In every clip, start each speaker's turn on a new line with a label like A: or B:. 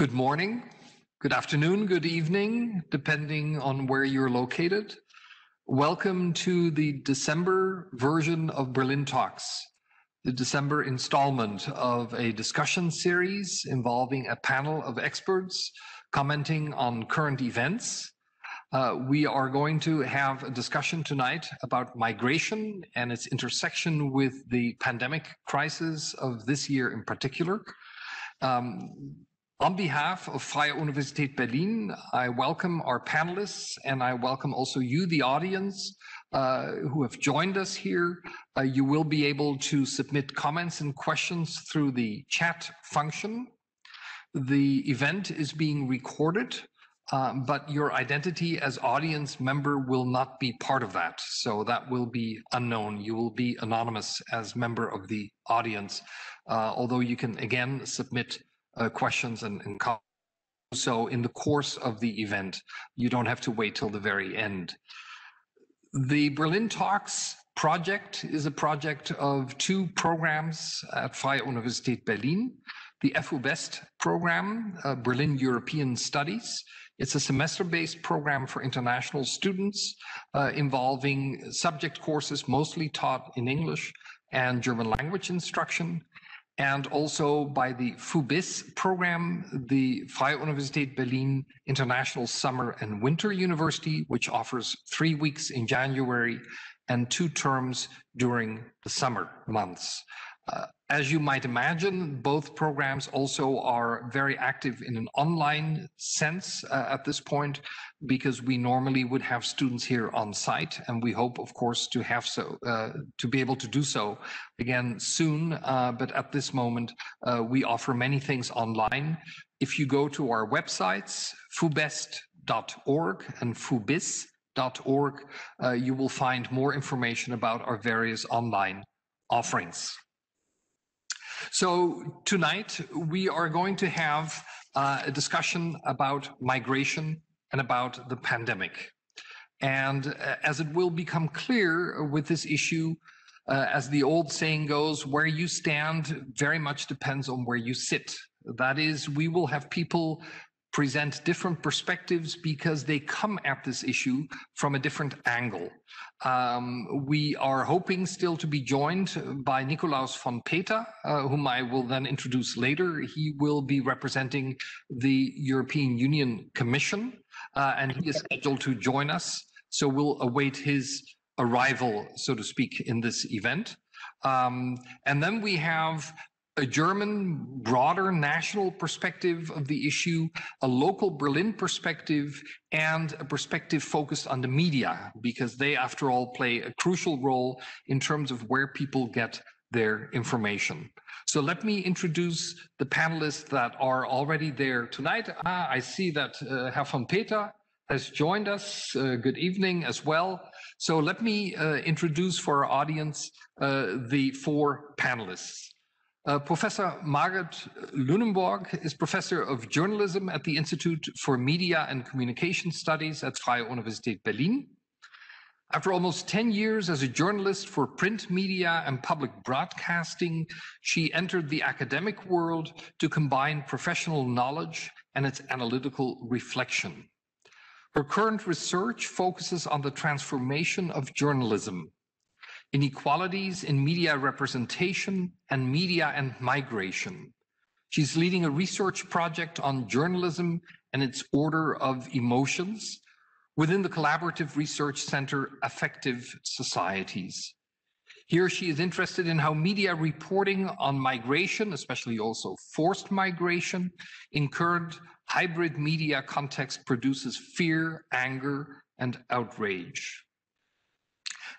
A: Good morning, good afternoon, good evening, depending on where you're located. Welcome to the December version of Berlin Talks, the December installment of a discussion series involving a panel of experts commenting on current events. We are going to have a discussion tonight about migration and its intersection with the pandemic crisis of this year in particular. On behalf of Freie Universität Berlin, I welcome our panelists and I welcome also you, the audience, who have joined us here. You will be able to submit comments and questions through the chat function. The event is being recorded, but your identity as audience member will not be part of that. So that will be unknown. You will be anonymous as member of the audience, although you can again submit questions and comments. So in the course of the event, you don't have to wait till the very end. The Berlin Talks project is a project of two programs at Freie Universität Berlin. The FUBiS program, Berlin European Studies. It's a semester-based program for international students involving subject courses mostly taught in English and German language instruction. And also by the FUBiS program, the Freie Universität Berlin International Summer and Winter University, which offers 3 weeks in January and 2 terms during the summer months. As you might imagine, both programs also are very active in an online sense at this point, because we normally would have students here on site, and we hope, of course, to have to be able to do so again soon. But at this moment, we offer many things online. If you go to our websites, fubest.org and fubis.org, you will find more information about our various online offerings. So tonight we are going to have a discussion about migration and about the pandemic. And as it will become clear with this issue, as the old saying goes, where you stand very much depends on where you sit. That is, we will have people present different perspectives because they come at this issue from a different angle. We are hoping still to be joined by Nicolaus von Peter, whom I will then introduce later. He will be representing the European Union Commission, and he is scheduled to join us. So we'll await his arrival, so to speak, in this event. And then we have a German, broader national perspective of the issue, a local Berlin perspective, and a perspective focused on the media, because they, after all, play a crucial role in terms of where people get their information. So let me introduce the panelists that are already there tonight. I see that Herr von Peter has joined us. Good evening as well. So let me introduce for our audience the 4 panelists. Professor Margaret Lunenburg is Professor of Journalism at the Institute for Media and Communication Studies at Freie Universität Berlin. After almost 10 years as a journalist for print media and public broadcasting, she entered the academic world to combine professional knowledge and its analytical reflection. Her current research focuses on the transformation of journalism, inequalities in media representation, and media and migration. She's leading a research project on journalism and its order of emotions within the collaborative research center Affective Societies. Here she is interested in how media reporting on migration, especially also forced migration, in current hybrid media context produces fear, anger, and outrage.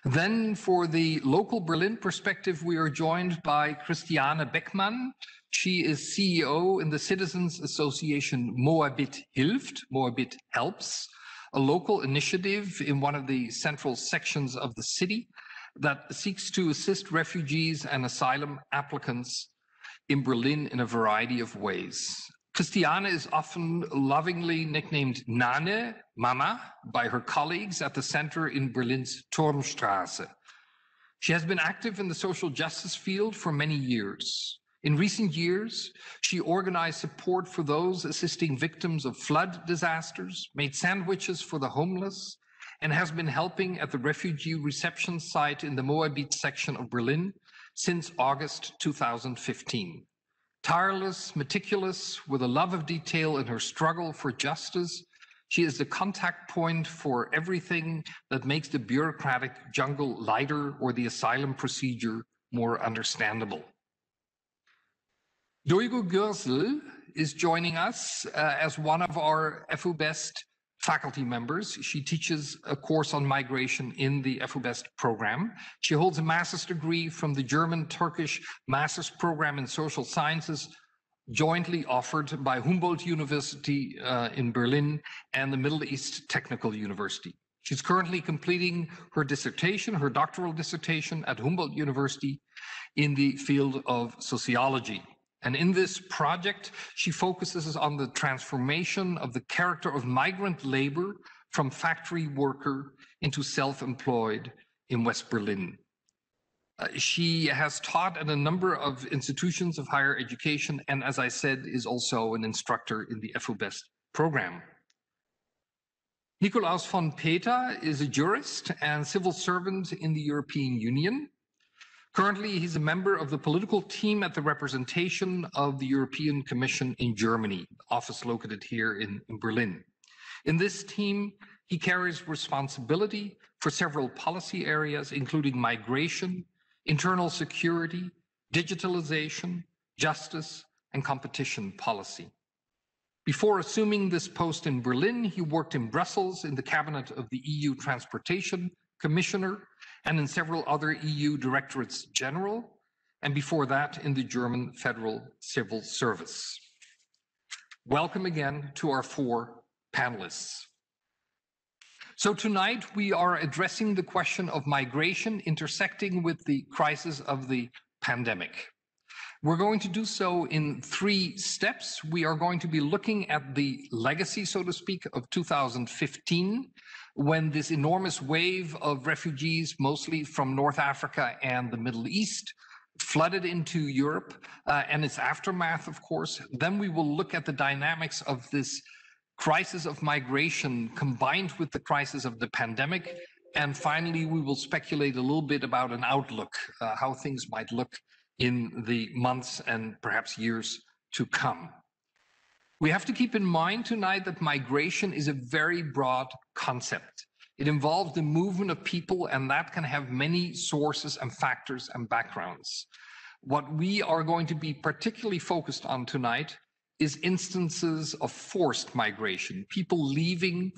A: Then for the local Berlin perspective, we are joined by Christiane Beckmann. She is CEO in the Citizens Association Moabit Hilft, Moabit Helps, a local initiative in one of the central sections of the city that seeks to assist refugees and asylum applicants in Berlin in a variety of ways. Christiane is often lovingly nicknamed Nane, Mama, by her colleagues at the center in Berlin's Turmstraße. She has been active in the social justice field for many years. In recent years, she organized support for those assisting victims of flood disasters, made sandwiches for the homeless, and has been helping at the refugee reception site in the Moabit section of Berlin since August 2015. Tireless, meticulous, with a love of detail in her struggle for justice, she is the contact point for everything that makes the bureaucratic jungle lighter or the asylum procedure more understandable. Duygu Gürsel is joining us as one of our FUBiS faculty members. She teaches a course on migration in the FUBiS program. She holds a master's degree from the German-Turkish master's program in social sciences, jointly offered by Humboldt University in Berlin and the Middle East Technical University. She's currently completing her dissertation, her doctoral dissertation at Humboldt University in the field of sociology. And in this project, she focuses on the transformation of the character of migrant labor from factory worker into self-employed in West Berlin. She has taught at a number of institutions of higher education, and as I said, is also an instructor in the FUBiS program. Nicolaus von Peter is a jurist and civil servant in the European Union. Currently, he's a member of the political team at the representation of the European Commission in Germany, office located here in Berlin. In this team, he carries responsibility for several policy areas, including migration, internal security, digitalization, justice, and competition policy. Before assuming this post in Berlin, he worked in Brussels in the cabinet of the EU Transportation Commissioner and in several other EU Directorates General, and before that in the German Federal Civil Service. Welcome again to our 4 panelists. So tonight we are addressing the question of migration intersecting with the crisis of the pandemic. We're going to do so in 3 steps. We are going to be looking at the legacy, so to speak, of 2015, when this enormous wave of refugees, mostly from North Africa and the Middle East, flooded into Europe and its aftermath, of course. Then we will look at the dynamics of this crisis of migration combined with the crisis of the pandemic. And finally, we will speculate a little bit about an outlook, how things might look in the months and perhaps years to come. We have to keep in mind tonight that migration is a very broad concept. It involves the movement of people, and that can have many sources and factors and backgrounds. What we are going to be particularly focused on tonight is instances of forced migration, people leaving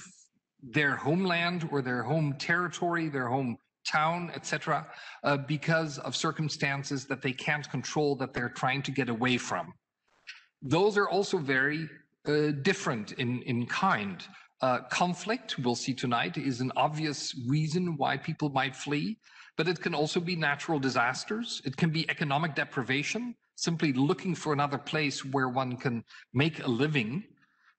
A: their homeland or their home territory, their home town, etc., because of circumstances that they can't control, that they're trying to get away from. Those are also very different in kind. Conflict, we'll see tonight, is an obvious reason why people might flee, but it can also be natural disasters. It can be economic deprivation, simply looking for another place where one can make a living.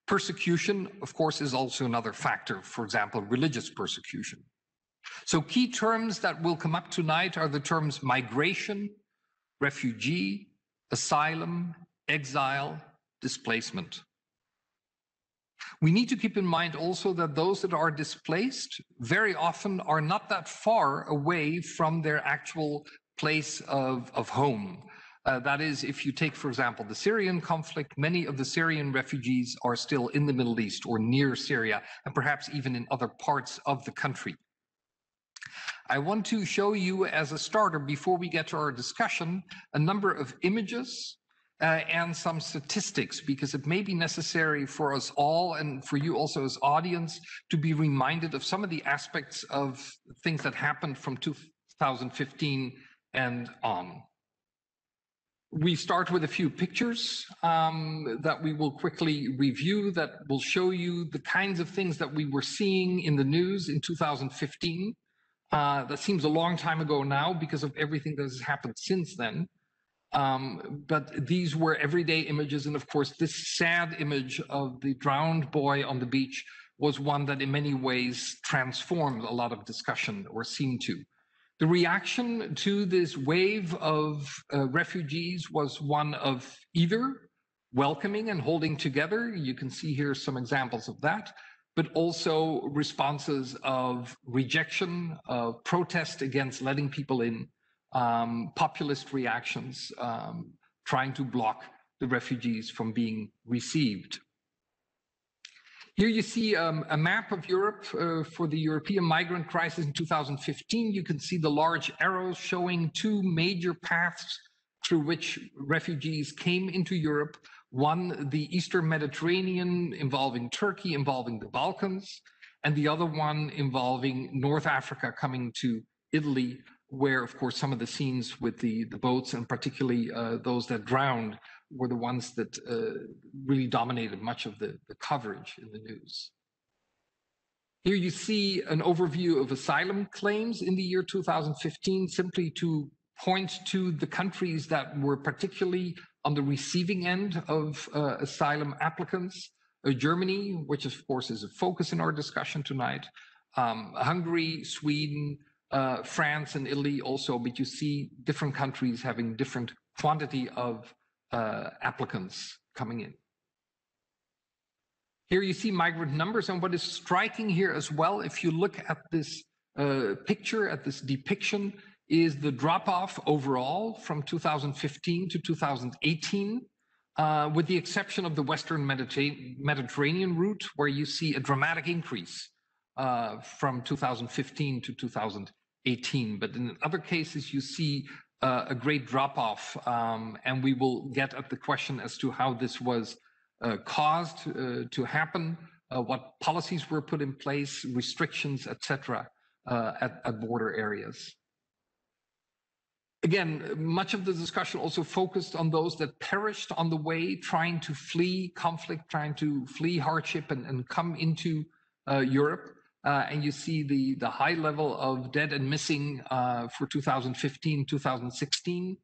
A: Persecution, of course, is also another factor, for example, religious persecution. So key terms that will come up tonight are the terms migration, refugee, asylum, exile, displacement. We need to keep in mind also that those that are displaced very often are not that far away from their actual place of home. That is, if you take, for example, the Syrian conflict, many of the Syrian refugees are still in the Middle East or near Syria, and perhaps even in other parts of the country. I want to show you as a starter, before we get to our discussion, a number of images and some statistics, because it may be necessary for us all and for you also as audience to be reminded of some of the aspects of things that happened from 2015 and on. We start with a few pictures that we will quickly review that will show you the kinds of things that we were seeing in the news in 2015. That seems a long time ago now because of everything that has happened since then. But these were everyday images. And of course, this sad image of the drowned boy on the beach was one that in many ways transformed a lot of discussion, or seemed to. The reaction to this wave of refugees was one of either welcoming and holding together. You can see here some examples of that, but also responses of rejection, of protest against letting people in, populist reactions, trying to block the refugees from being received. Here you see a map of Europe for the European migrant crisis in 2015. You can see the large arrows showing two major paths through which refugees came into Europe. One, the Eastern Mediterranean, involving Turkey, involving the Balkans, and the other one involving North Africa, coming to Italy, where, of course, some of the scenes with the boats, and particularly those that drowned, were the ones that really dominated much of the coverage in the news. Here you see an overview of asylum claims in the year 2015, simply to point to the countries that were particularly on the receiving end of asylum applicants. Germany, which of course is a focus in our discussion tonight, Hungary, Sweden, France and Italy also, but you see different countries having different quantity of applicants coming in. Here you see migrant numbers, and what is striking here as well, if you look at this picture, at this depiction, is the drop-off overall from 2015 to 2018, with the exception of the Western Mediterranean route, where you see a dramatic increase from 2015 to 2018. But in other cases, you see a great drop-off, and we will get at the question as to how this was caused to happen, what policies were put in place, restrictions, etc., at border areas. Again, much of the discussion also focused on those that perished on the way, trying to flee conflict, trying to flee hardship and come into Europe. And you see the high level of dead and missing for 2015, 2016.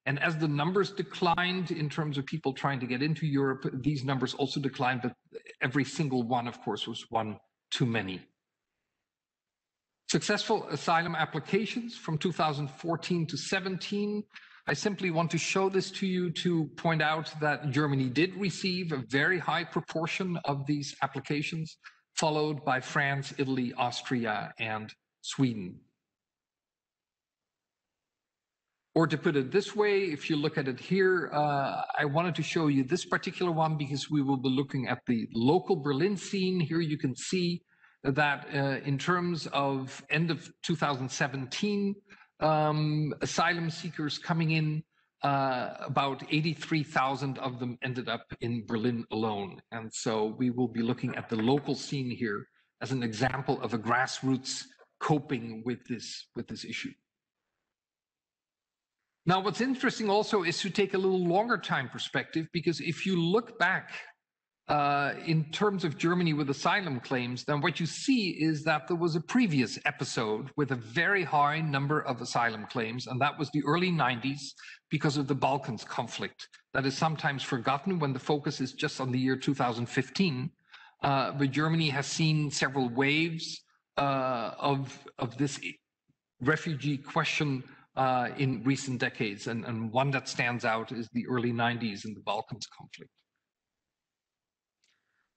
A: And as the numbers declined in terms of people trying to get into Europe, these numbers also declined, but every single one, of course, was one too many. Successful asylum applications from 2014 to 17. I simply want to show this to you to point out that Germany did receive a very high proportion of these applications, followed by France, Italy, Austria, and Sweden. Or to put it this way, if you look at it here, I wanted to show you this particular one because we will be looking at the local Berlin scene. Here you can see that in terms of end of 2017, asylum seekers coming in, about 83,000 of them ended up in Berlin alone. And so we will be looking at the local scene here as an example of a grassroots coping with this issue. Now, what's interesting also is to take a little longer time perspective, because if you look back in terms of Germany with asylum claims, then what you see is that there was a previous episode with a very high number of asylum claims, and that was the early 90s because of the Balkans conflict. That is sometimes forgotten when the focus is just on the year 2015, but Germany has seen several waves of this refugee question in recent decades, and one that stands out is the early 90s and the Balkans conflict.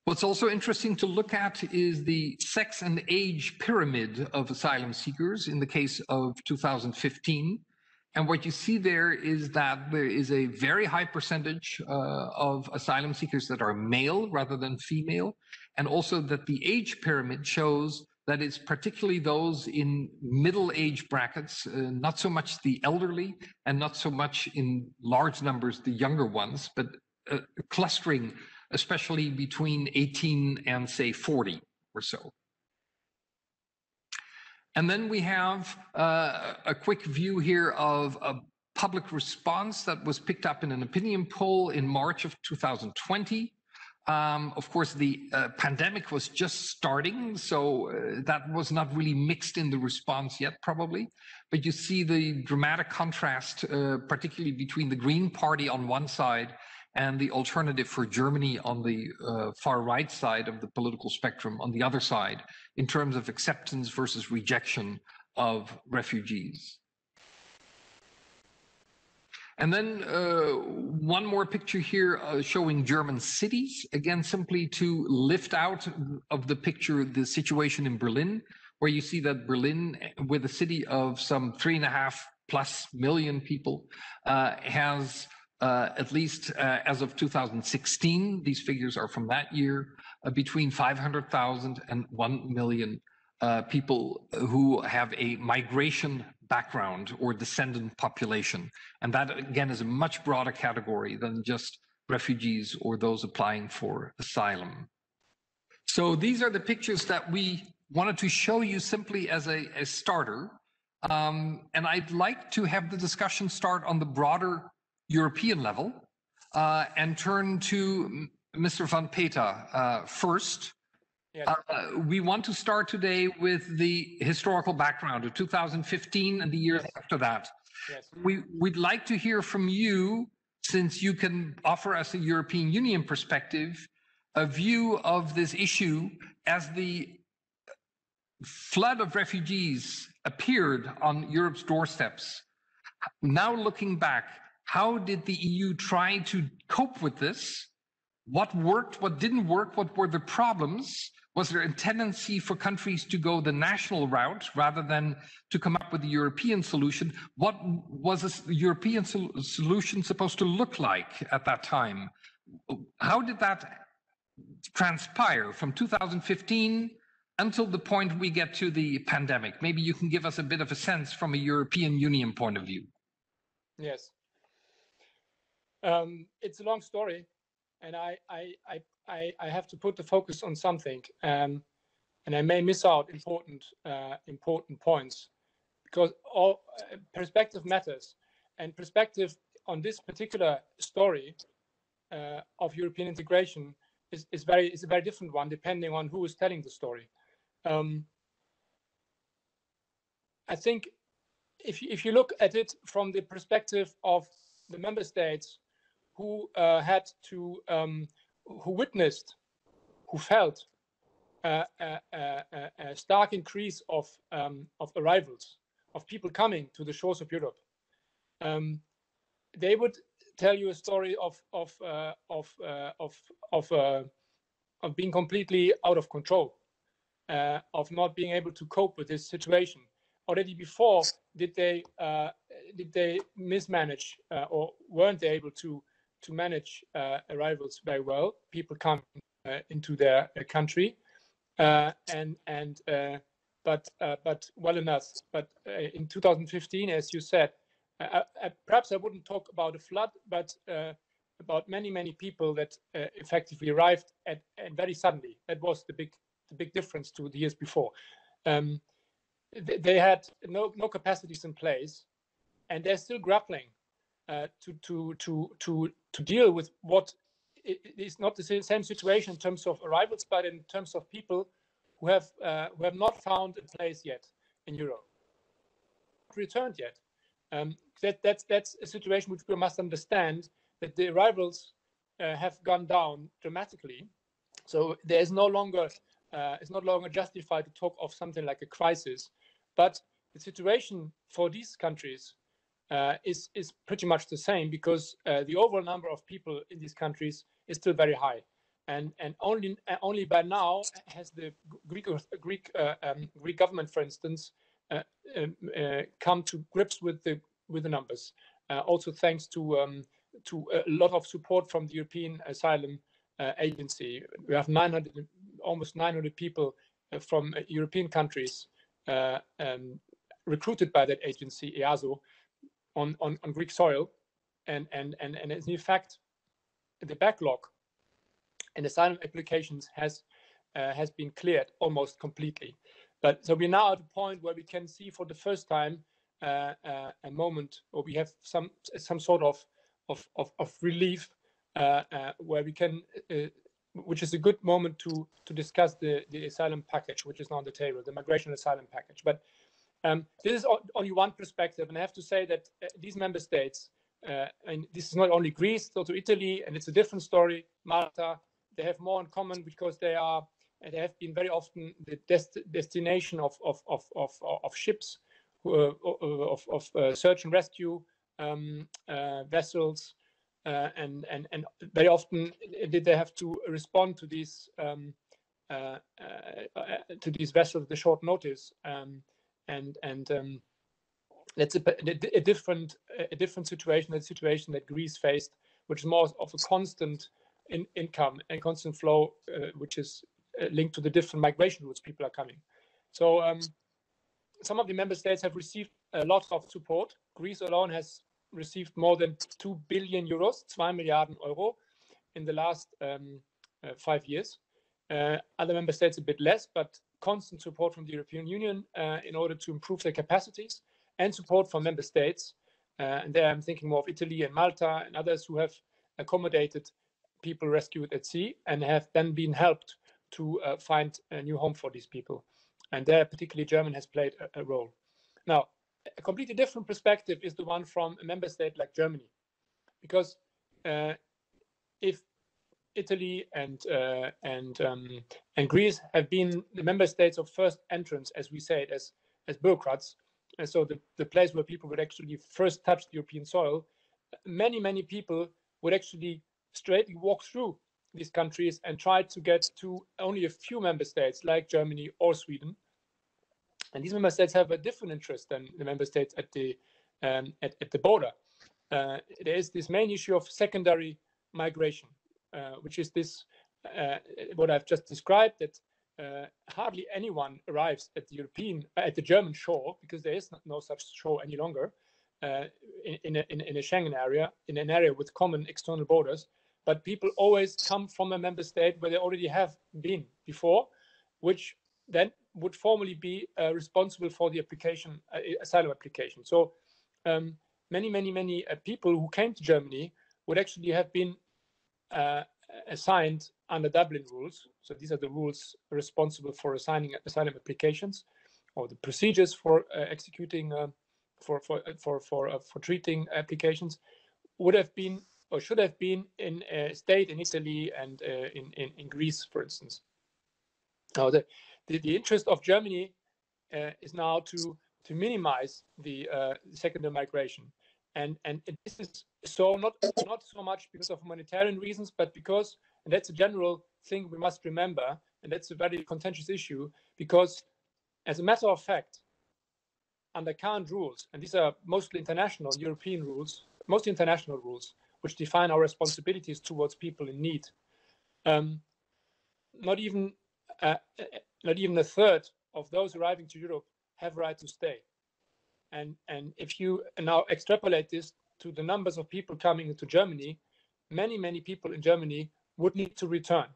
A: What's also interesting to look at is the sex and age pyramid of asylum seekers in the case of 2015. And what you see there is that there is a very high percentage of asylum seekers that are male rather than female, and also that the age pyramid shows that it's particularly those in middle age brackets, not so much the elderly and not so much in large numbers the younger ones, but clustering especially between 18 and say 40 or so. And then we have a quick view here of a public response that was picked up in an opinion poll in March of 2020. Of course, the pandemic was just starting, so that was not really mixed in the response yet, probably. But you see the dramatic contrast, particularly between the Green Party on one side and the Alternative for Germany on the far right side of the political spectrum on the other side, in terms of acceptance versus rejection of Refugees. And then one more picture here showing German cities, again, simply to lift out of the picture the situation in Berlin, where you see that Berlin, with a city of some 3.5+ million people, has at least as of 2016, these figures are from that year, between 500,000 and 1 million people who have a migration background or descendant population. And that, again, is a much broader category than just refugees or those applying for asylum. So these are the pictures that we wanted to show you simply as a starter. And I'd like to have the discussion start on the broader European level and turn to Mr. van Peter first. Yes. We want to start today with the historical background of 2015 and the years after that. Yes. We'd like to hear from you, since you can offer us a European Union perspective, a view of this issue as the flood of refugees appeared on Europe's doorsteps. Now looking back, how did the EU try to cope with this? What worked, what didn't work, what were the problems? Was there a tendency for countries to go the national route rather than to come up with a European solution? What was a European solution supposed to look like at that time? How did that transpire from 2015 until the point we get to the pandemic? Maybe you can give us a bit of a sense from a European Union point of view.
B: Yes. It's a long story, and I have to put the focus on something, and I may miss out important points, because all perspective matters, and perspective on this particular story of European integration is a very different one depending on who is telling the story. I think if you look at it from the perspective of the member states who had to who witnessed, who felt a stark increase of arrivals, of people coming to the shores of Europe, they would tell you a story of being completely out of control, of not being able to cope with this situation. Already before, did they mismanage or weren't they able to manage arrivals very well? People come into their country, but well enough. But in 2015, as you said, perhaps I wouldn't talk about a flood, but about many people that effectively arrived and very suddenly. That was the big difference to the years before. They had no capacities in place, and they're still grappling to deal with what is not the same situation in terms of arrivals, but in terms of people who have not found a place yet in Europe, returned yet. That's a situation which we must understand, that the arrivals have gone down dramatically. So there is no longer it's not longer justified to talk of something like a crisis, but the situation for these countries is pretty much the same, because the overall number of people in these countries is still very high, and only by now has the Greek government, for instance, come to grips with the numbers. Also thanks to a lot of support from the European Asylum Agency. We have almost 900 people from European countries recruited by that agency, EASO, on Greek soil, and in fact, the backlog in asylum applications has been cleared almost completely. But so we're now at a point where we can see for the first time a moment where we have some sort of relief, where we can, which is a good moment to discuss the asylum package, which is now on the table, the migration asylum package. But this is only one perspective, and I have to say that these member states, and this is not only Greece, it's also Italy, and it's a different story. Malta, they have more in common because they have been very often the destination of ships of search and rescue vessels, and very often did they have to respond to these vessels at the short notice, that's a different situation, that situation that Greece faced, which is more of a constant income and constant flow, which is linked to the different migration routes people are coming. So some of the member states have received a lot of support. Greece alone has received more than 2 billion euros, 2 Milliarden Euro, in the last 5 years. Other member states a bit less, but constant support from the European Union in order to improve their capacities, and support from member states. And there I'm thinking more of Italy and Malta and others who have accommodated people rescued at sea and have then been helped to find a new home for these people. And there particularly Germany has played a role. Now, a completely different perspective is the one from a member state like Germany, because if Italy and Greece have been the member states of first entrance, as we say it, as bureaucrats, and so the place where people would actually first touch the European soil, many people would actually straightly walk through these countries and try to get to only a few member states like Germany or Sweden. And these member states have a different interest than the member states at the border. There is this main issue of secondary migration, which is this what I've just described, that hardly anyone arrives at the German shore, because there is no such shore any longer in a Schengen area, in an area with common external borders. But people always come from a member state where they already have been before, which then would formally be responsible for the application, asylum application. So many people who came to Germany would actually have been assigned under Dublin rules. So these are the rules responsible for assigning asylum applications, or the procedures for executing for treating applications, would have been or should have been in a state in Italy and in Greece, for instance. Now the interest of Germany is now to minimize the secondary migration. And this is so not so much because of humanitarian reasons, but because, and that's a general thing we must remember, and that's a very contentious issue, because as a matter of fact, under current rules, and these are mostly international European rules, mostly international rules, which define our responsibilities towards people in need, not even a third of those arriving to Europe have a right to stay. And if you now extrapolate this to the numbers of people coming into Germany, many people in Germany would need to return.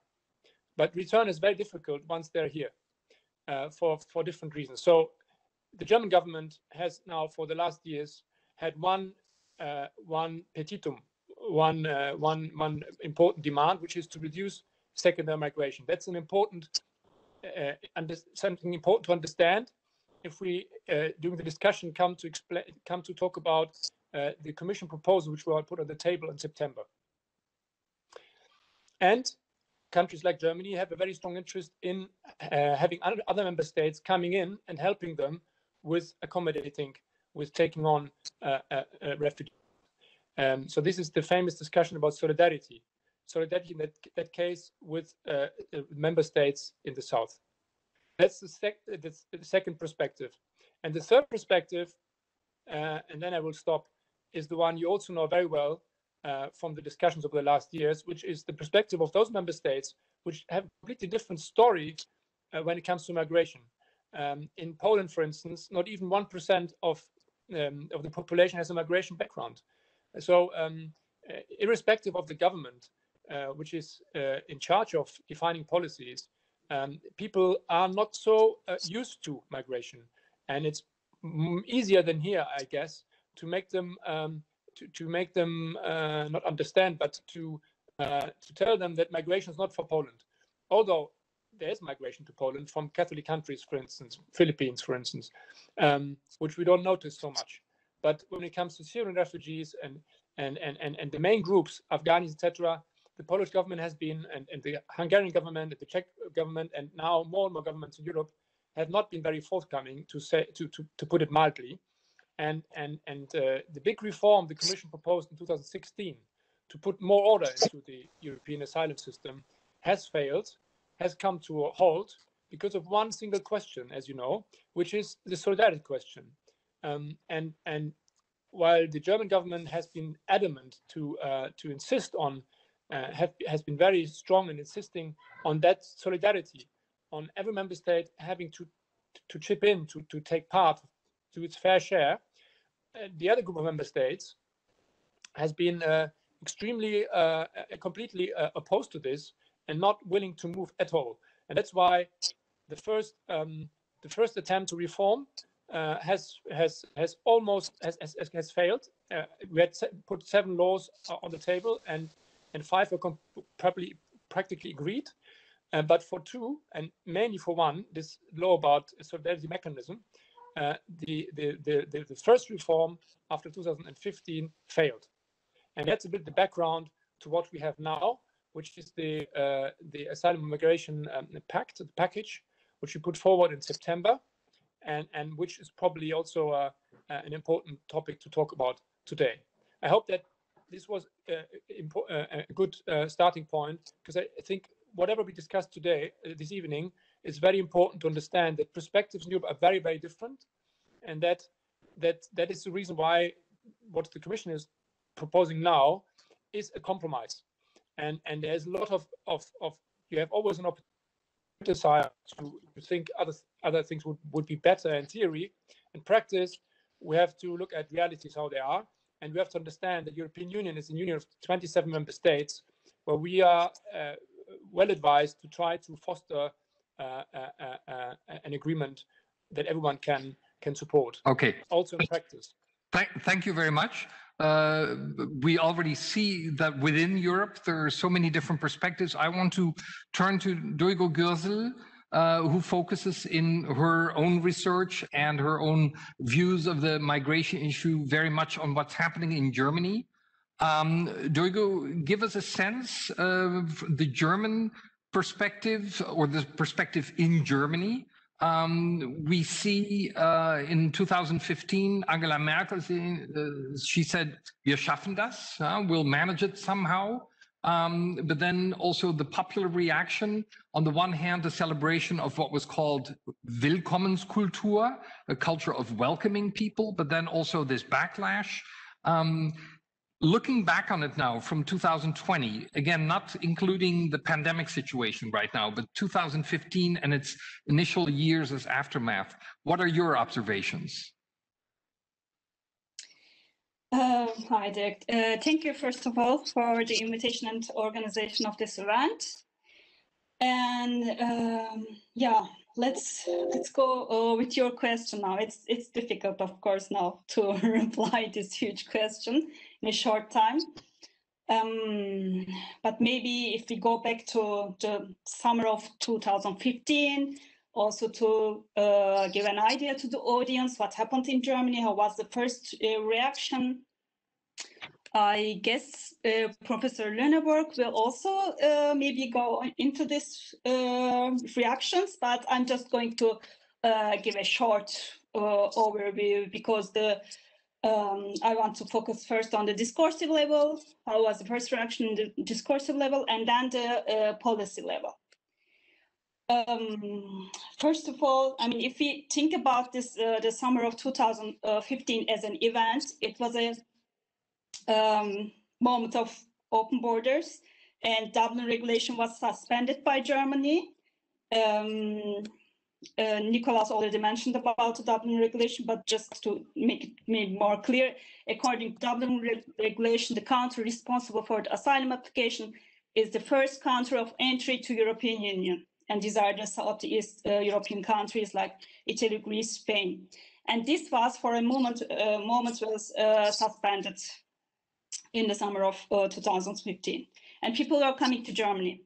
B: But return is very difficult once they're here for different reasons. So the German government has now, for the last years, had one petitum, one important demand, which is to reduce secondary migration. That's an important something important to understand if we, during the discussion, come to talk about the Commission proposal, which will put on the table in September. And countries like Germany have a very strong interest in having other member states coming in and helping them with accommodating, with taking on refugees. So this is the famous discussion about solidarity. Solidarity in that case with member states in the south. That's the second perspective. And the third perspective, and then I will stop, is the one you also know very well from the discussions over the last years, which is the perspective of those member states which have a completely different story when it comes to migration. In Poland, for instance, not even 1% of the population has a migration background. So irrespective of the government, which is in charge of defining policies, people are not so used to migration, and it's easier than here, I guess, to make them not understand, but to tell them that migration is not for Poland. Although there is migration to Poland from Catholic countries, for instance, Philippines, for instance, which we don't notice so much. But when it comes to Syrian refugees and the main groups, Afghans, etc., the Polish government has been, and the Hungarian government, and the Czech government, and now more and more governments in Europe have not been very forthcoming, to put it mildly. And the big reform the Commission proposed in 2016 to put more order into the European asylum system has failed, has come to a halt because of one single question, as you know, which is the solidarity question. And while the German government has been adamant to insist on, has been very strong in insisting on that solidarity, on every member state having to chip in, to take part to its fair share, the other group of member states has been extremely, completely opposed to this and not willing to move at all. And that's why the first attempt to reform has failed. We had put 7 laws on the table, and 5 were practically agreed. But for 2, and mainly for 1, this law about a solidarity mechanism, the first reform after 2015 failed. And that's a bit the background to what we have now, which is the Asylum and Migration package, which we put forward in September, and which is probably also an important topic to talk about today. I hope that this was a good starting point, because I think whatever we discussed today, this evening, is very important to understand that perspectives in Europe are very, very different, and that is the reason why what the Commission is proposing now is a compromise. And there's a lot of you have always an opportunity to think other things would be better in theory. In practice, we have to look at realities how they are, and we have to understand that the European Union is a union of 27 member states, where we are well advised to try to foster an agreement that everyone can support.
A: Okay.
B: Also in practice.
A: Thank you very much. We already see that within Europe there are so many different perspectives. I want to turn to Duygu Gürsel, who focuses in her own research and her own views of the migration issue very much on what's happening in Germany. Duygu, give us a sense of the German perspective, or the perspective in Germany. We see in 2015, Angela Merkel, she said, "Wir schaffen das, we'll manage it somehow." But then also the popular reaction, on the one hand, the celebration of what was called Willkommenskultur, a culture of welcoming people, but then also this backlash. Looking back on it now from 2020, again, not including the pandemic situation right now, but 2015 and its initial years as aftermath, what are your observations?
C: Hi, Dirk. Thank you, first of all, for the invitation and organization of this event. And yeah, let's go with your question now. It's difficult, of course, now to reply this huge question in a short time. But maybe if we go back to the summer of 2015, also to give an idea to the audience what happened in Germany, how was the first reaction. I guess Professor Lunenburg will also maybe go into this reactions, but I'm just going to give a short overview, because I want to focus first on the discursive level, how was the first reaction in the discursive level, and then the policy level. First of all, I mean, if we think about this, the summer of 2015 as an event, it was a moment of open borders, and Dublin regulation was suspended by Germany. Nicholas already mentioned about the Dublin regulation, but just to make it more clear, according to Dublin regulation, the country responsible for the asylum application is the first country of entry to European Union. And these are the Southeast European countries like Italy, Greece, Spain. And this was for a moment was suspended in the summer of 2015. And people were coming to Germany,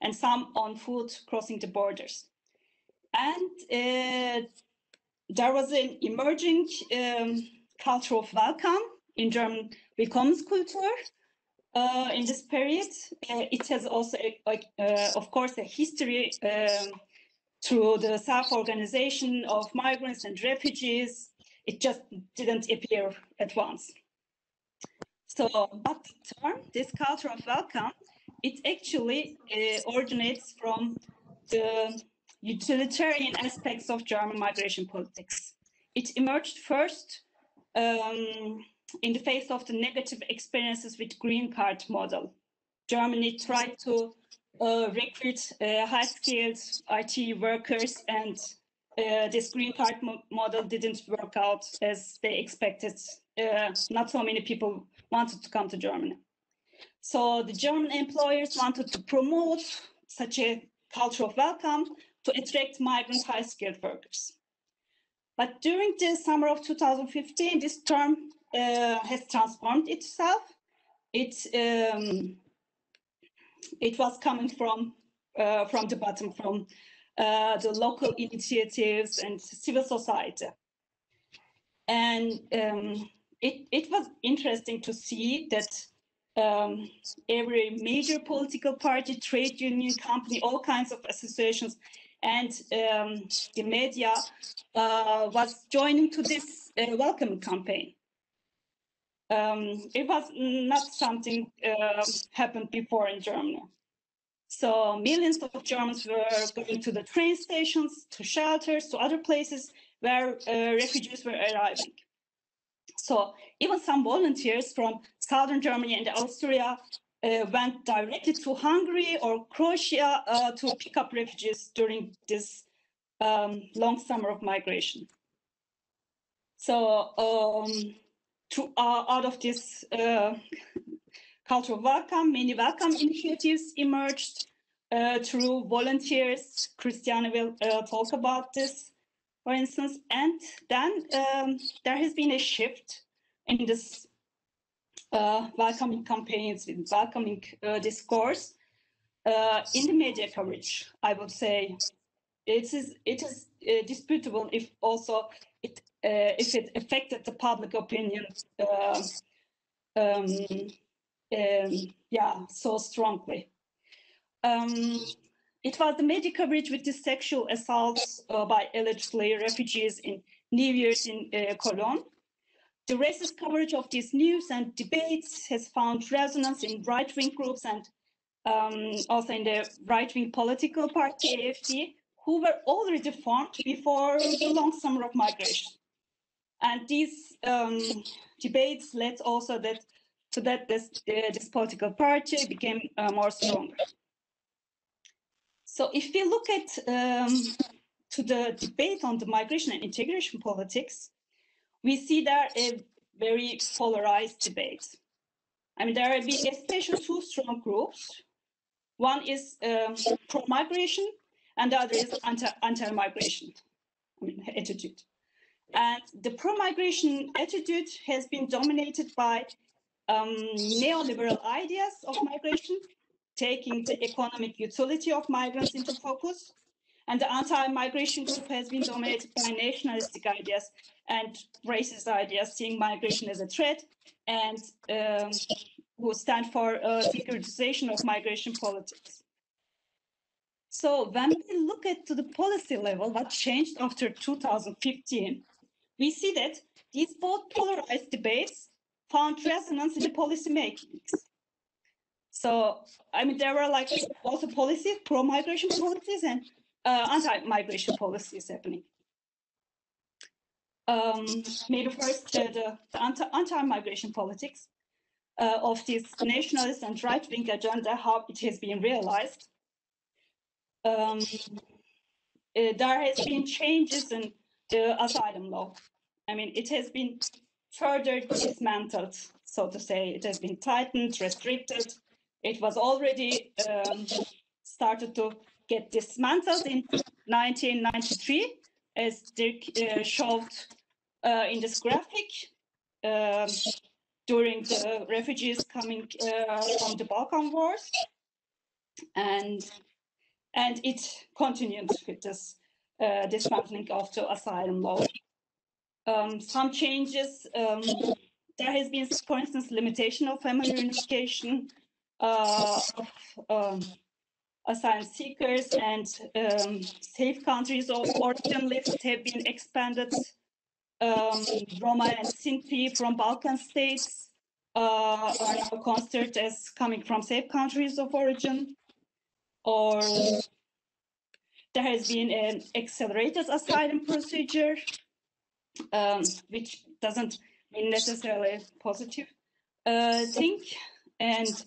C: and some on foot crossing the borders. And there was an emerging culture of welcome in German Willkommenskultur in this period. It has also, of course, a history through the self-organization of migrants and refugees. It just didn't appear at once. So, but the term, this culture of welcome, it actually originates from the utilitarian aspects of German migration politics. It emerged first in the face of the negative experiences with green card model. Germany tried to recruit high-skilled IT workers, and this green card model didn't work out as they expected. Not so many people wanted to come to Germany. So the German employers wanted to promote such a culture of welcome to attract migrant high-skilled workers. But during the summer of 2015, this term has transformed itself. It was coming from the bottom, from the local initiatives and civil society. And it was interesting to see that every major political party, trade union, company, all kinds of associations, and the media was joining to this welcome campaign. It was not something happened before in Germany. So millions of Germans were going to the train stations, to shelters, to other places where refugees were arriving. So even some volunteers from southern Germany and Austria went directly to Hungary or Croatia to pick up refugees during this long summer of migration. So out of this culture of welcome, many welcome initiatives emerged through volunteers. Christiane will talk about this, for instance. And then there has been a shift in this welcoming campaigns, with welcoming discourse in the media coverage. I would say it is disputable if also it affected the public opinion so strongly. It was the media coverage with the sexual assaults by allegedly refugees in New Year's in Cologne. The racist coverage of these news and debates has found resonance in right-wing groups and also in the right-wing political party AfD, who were already formed before the long summer of migration. And these debates led also to that this political party became more stronger. So if we look at to the debate on the migration and integration politics, we see there a very polarized debate. I mean, there have been especially two strong groups. One is pro-migration, and the other is anti-migration attitude. And the pro-migration attitude has been dominated by neoliberal ideas of migration, taking the economic utility of migrants into focus. And the anti-migration group has been dominated by nationalistic ideas and racist ideas, seeing migration as a threat, and who stand for securitization of migration politics. So when we look at the policy level, what changed after 2015, we see that these both polarized debates found resonance in the policy making. So, I mean, there were like also policies, pro-migration policies and anti-migration policies happening. Maybe first the anti-migration politics of this nationalist and right-wing agenda, how it has been realized. There has been changes in the asylum law. I mean, it has been further dismantled, so to say. It has been tightened, restricted. It was already started to get dismantled in 1993, as Dirk showed in this graphic, during the refugees coming from the Balkan Wars. And it continued with this dismantling of the asylum law. Some changes, there has been, for instance, limitation of family reunification, asylum seekers and safe countries of origin list have been expanded. Roma and Sinti from Balkan states are now considered as coming from safe countries of origin. Or there has been an accelerated asylum procedure, which doesn't mean necessarily a positive thing. And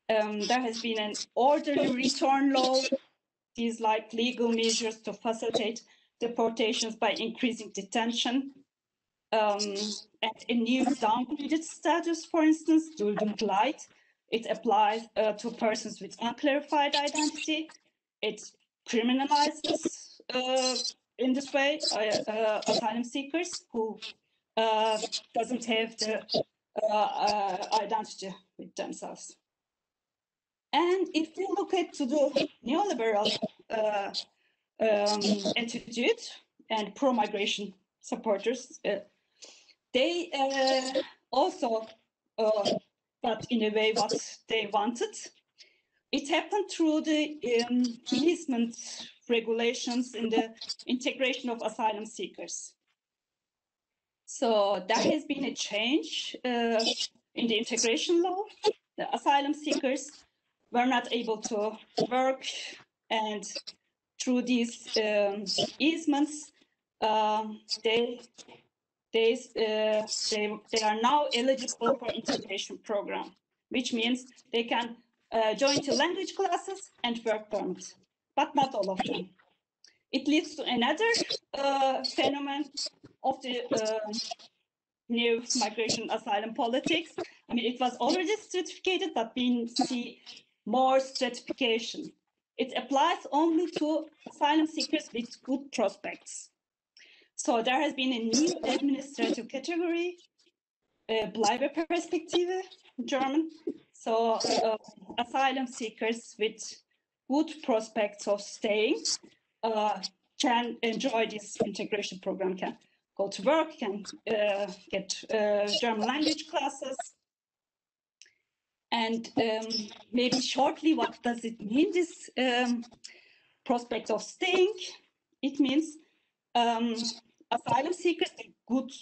C: there has been an orderly return law, these like legal measures to facilitate deportations by increasing detention. And a new downgraded status, for instance, Duldum Light. It applies to persons with unclarified identity. It criminalizes in this way asylum seekers who doesn't have the identity with themselves. And if we look at to the neoliberal attitude and pro-migration supporters, they also got in a way what they wanted. It happened through the easement regulations in the integration of asylum seekers. So there has been a change in the integration law. The asylum seekers were not able to work, and through these easements, they are now eligible for integration program, which means they can join to language classes and work permit, but not all of them. It leads to another phenomenon of the new migration asylum politics. I mean, it was already stratified, but we see more stratification. It applies only to asylum seekers with good prospects. So there has been a new administrative category, Bleibeperspektive in German. So asylum seekers with good prospects of staying can enjoy this integration program, can go to work, can get German language classes. And maybe shortly, what does it mean, this prospect of staying? It means asylum seekers with good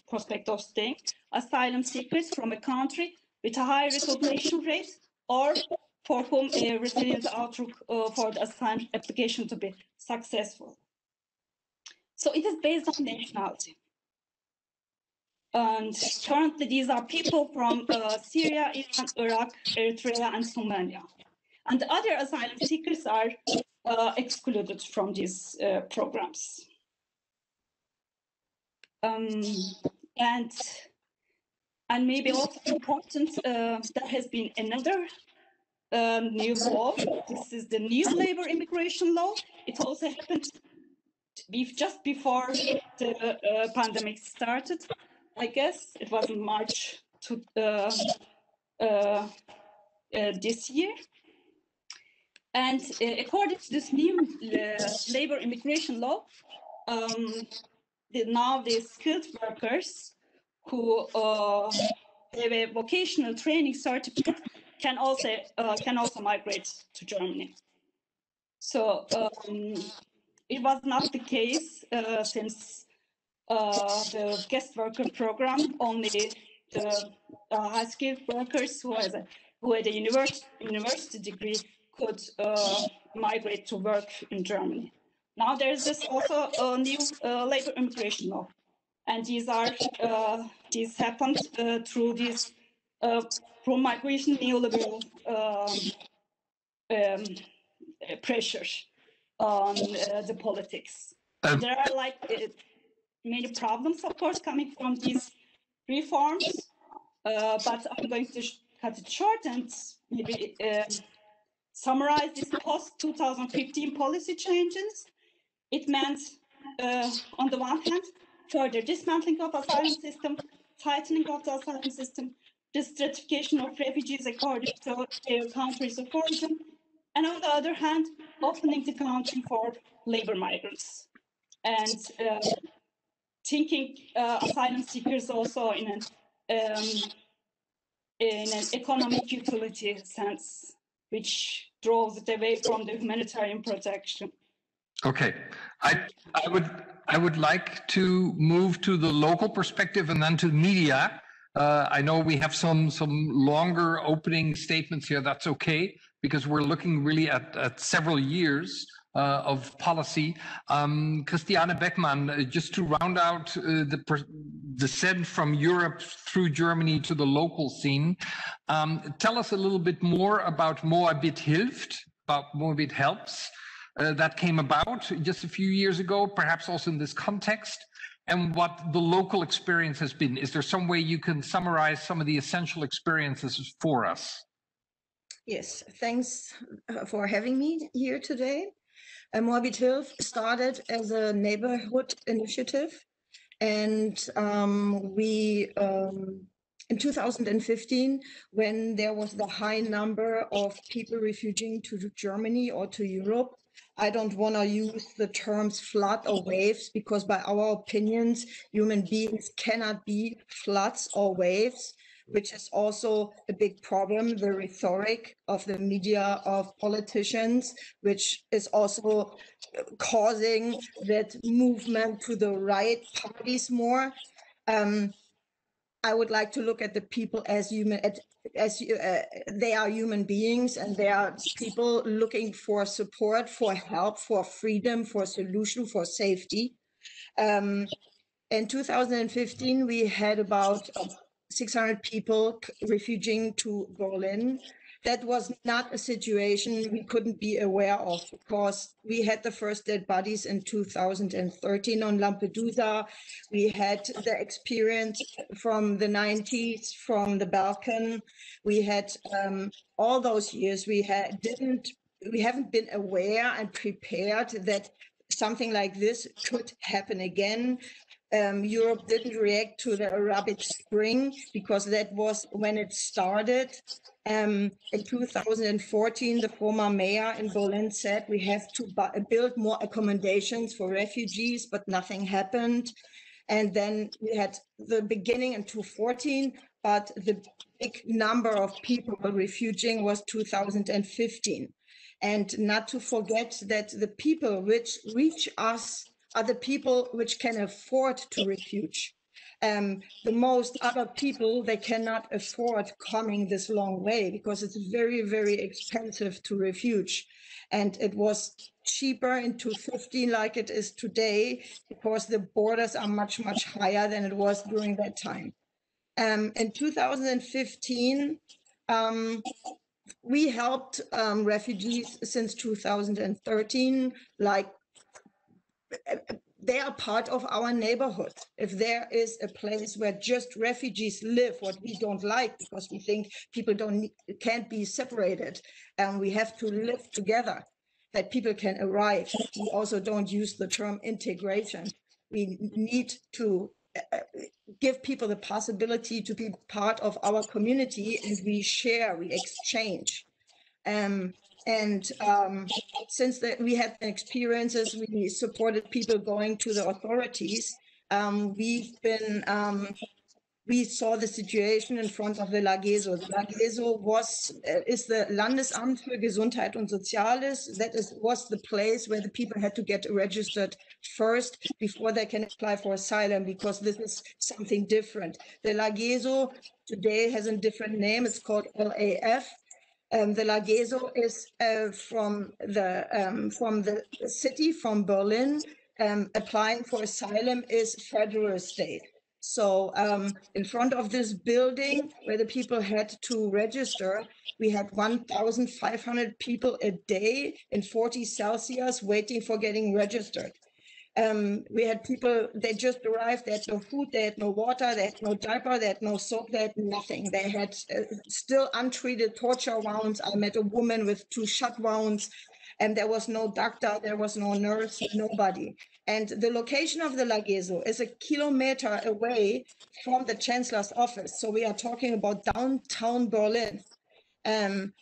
C: prospect of staying, asylum seekers from a country with a high recognition rate, or for whom a resilient outlook for the asylum application to be successful. So it is based on nationality. And currently these are people from Syria, Iran, Iraq, Eritrea, and Somalia. And the other asylum seekers are excluded from these programs. And maybe also important, there has been another new law. This is the new labor immigration law. It also happened just before the pandemic started. I guess it was in March this year. And according to this new labor immigration law, now the skilled workers who have a vocational training certificate can also migrate to Germany. So it was not the case since the guest worker program. Only the high skilled workers who had a university degree could migrate to work in Germany. Now there's this also a new labor immigration law, and these happened through these pro-migration neoliberal pressures on the politics. There are like many problems, of course, coming from these reforms, but I'm going to cut it short and maybe summarize this post-2015 policy changes. It meant, on the one hand, further dismantling of asylum system, tightening of the asylum system, the stratification of refugees according to their countries of origin, and on the other hand, opening the country for labor migrants, and thinking asylum seekers also in an economic utility sense. which draws it away from the humanitarian protection.
A: Okay, I would like to move to the local perspective and then to media. I know we have some longer opening statements here. That's okay, because we're looking really at several years of policy. Christiane Beckmann, just to round out the descent from Europe through Germany to the local scene, tell us a little bit more about Moabit Hilft, about Moabit Helps. That came about just a few years ago, perhaps also in this context, and what the local experience has been. Is there some way you can summarize some of the essential experiences for us?
D: Yes, thanks for having me here today. Moabit Hilft started as a neighborhood initiative, and in 2015, when there was the high number of people refuging to Germany or to Europe, I don't want to use the terms flood or waves, because by our opinions, human beings cannot be floods or waves, which is also a big problem, the rhetoric of the media, of politicians, which is also causing that movement to the right parties more. I would like to look at the people as human, they are human beings, and they are people looking for support, for help, for freedom, for solution, for safety. In 2015, we had about 600 people refuging to Berlin. That was not a situation we couldn't be aware of, because we had the first dead bodies in 2013 on Lampedusa. We had the experience from the 90s, from the Balkan. We had all those years we haven't been aware and prepared that something like this could happen again. Europe didn't react to the Arab Spring, because that was when it started. In 2014, the former mayor in Berlin said we have to build more accommodations for refugees, but nothing happened. And then we had the beginning in 2014, but the big number of people refuging was 2015. And not to forget that the people which reach us are the people which can afford to refugee. The most other people, they cannot afford coming this long way, because it's very, very expensive to refugee. And it was cheaper in 2015 like it is today, because the borders are much, much higher than it was during that time. In 2015, we helped refugees since 2013, like they are part of our neighborhood. If there is a place where just refugees live, what we don't like, because we think people can't be separated, and we have to live together, that people can arrive. We also don't use the term integration. We need to give people the possibility to be part of our community, and we share, we exchange. Since we had experiences, we supported people going to the authorities. We saw the situation in front of the LAGESO. The LAGESO is the Landesamt für Gesundheit und Soziales. That was the place where the people had to get registered first before they can apply for asylum, because this is something different. The LAGESO today has a different name. It's called LAF. The LAGESO is from the city, from Berlin. Applying for asylum is federal state. So in front of this building where the people had to register, we had 1,500 people a day in 40 Celsius waiting for getting registered. We had people, they just arrived, they had no food, they had no water, they had no diaper, they had no soap, they had nothing. They had still untreated torture wounds. I met a woman with 2 shot wounds, and there was no doctor, there was no nurse, nobody. And the location of the LAGESO is 1 kilometer away from the Chancellor's office. So we are talking about downtown Berlin. And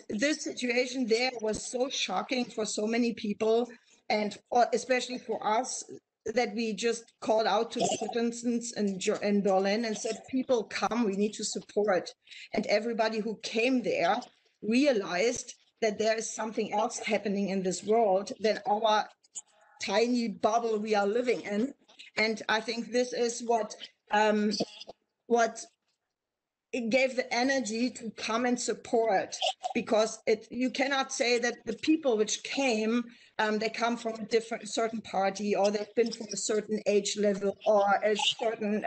D: this situation there was so shocking for so many people, and especially for us, that we just called out to the citizens in Berlin and said, people come, we need to support. And everybody who came there realized that there is something else happening in this world than our tiny bubble we are living in. And I think this is what it gave the energy to come and support, because you cannot say that the people which came, they come from a certain party, or they've been from a certain age level or a certain,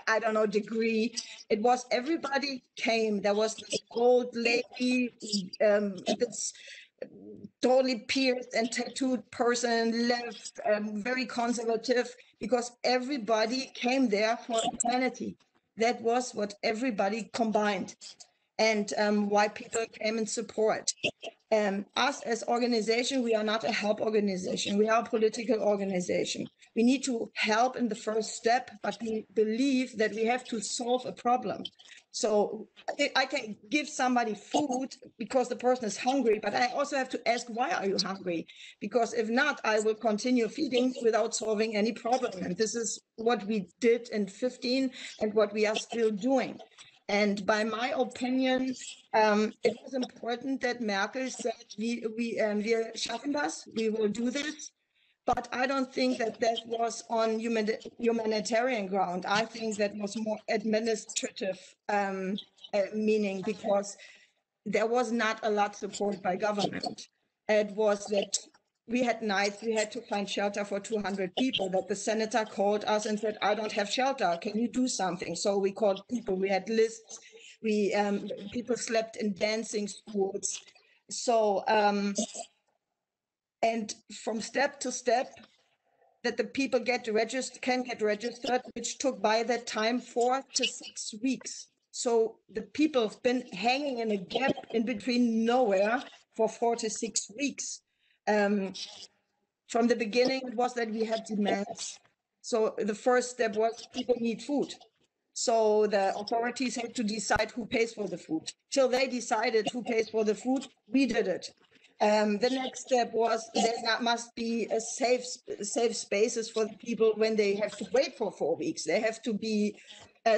D: I don't know, degree. It was everybody came. There was this old lady, this totally pierced and tattooed person left, very conservative, because everybody came there for humanity. That was what everybody combined, and why people came in support. Us as organization, we are not a help organization. We are a political organization. We need to help in the first step, but we believe that we have to solve a problem. So I can give somebody food because the person is hungry, but I also have to ask, why are you hungry? Because if not, I will continue feeding without solving any problem. And this is what we did in 2015 and what we are still doing. And by my opinion, it was important that Merkel said, wir schaffen das, we will do this. But I don't think that was on humanitarian ground. I think that was more administrative meaning, because there was not a lot of support by government. It was that we had nights, we had to find shelter for 200 people, that the senator called us and said, I don't have shelter, can you do something? So we called people, we had lists, people slept in dancing schools. So, and from step to step, that the people can get registered, which took by that time 4 to 6 weeks. So the people have been hanging in a gap in between nowhere for 4 to 6 weeks. From the beginning, it was that we had demands. So the first step was people need food. So the authorities had to decide who pays for the food. Till they decided who pays for the food, we did it. The next step was there must be a safe spaces for the people when they have to wait for 4 weeks. There have to be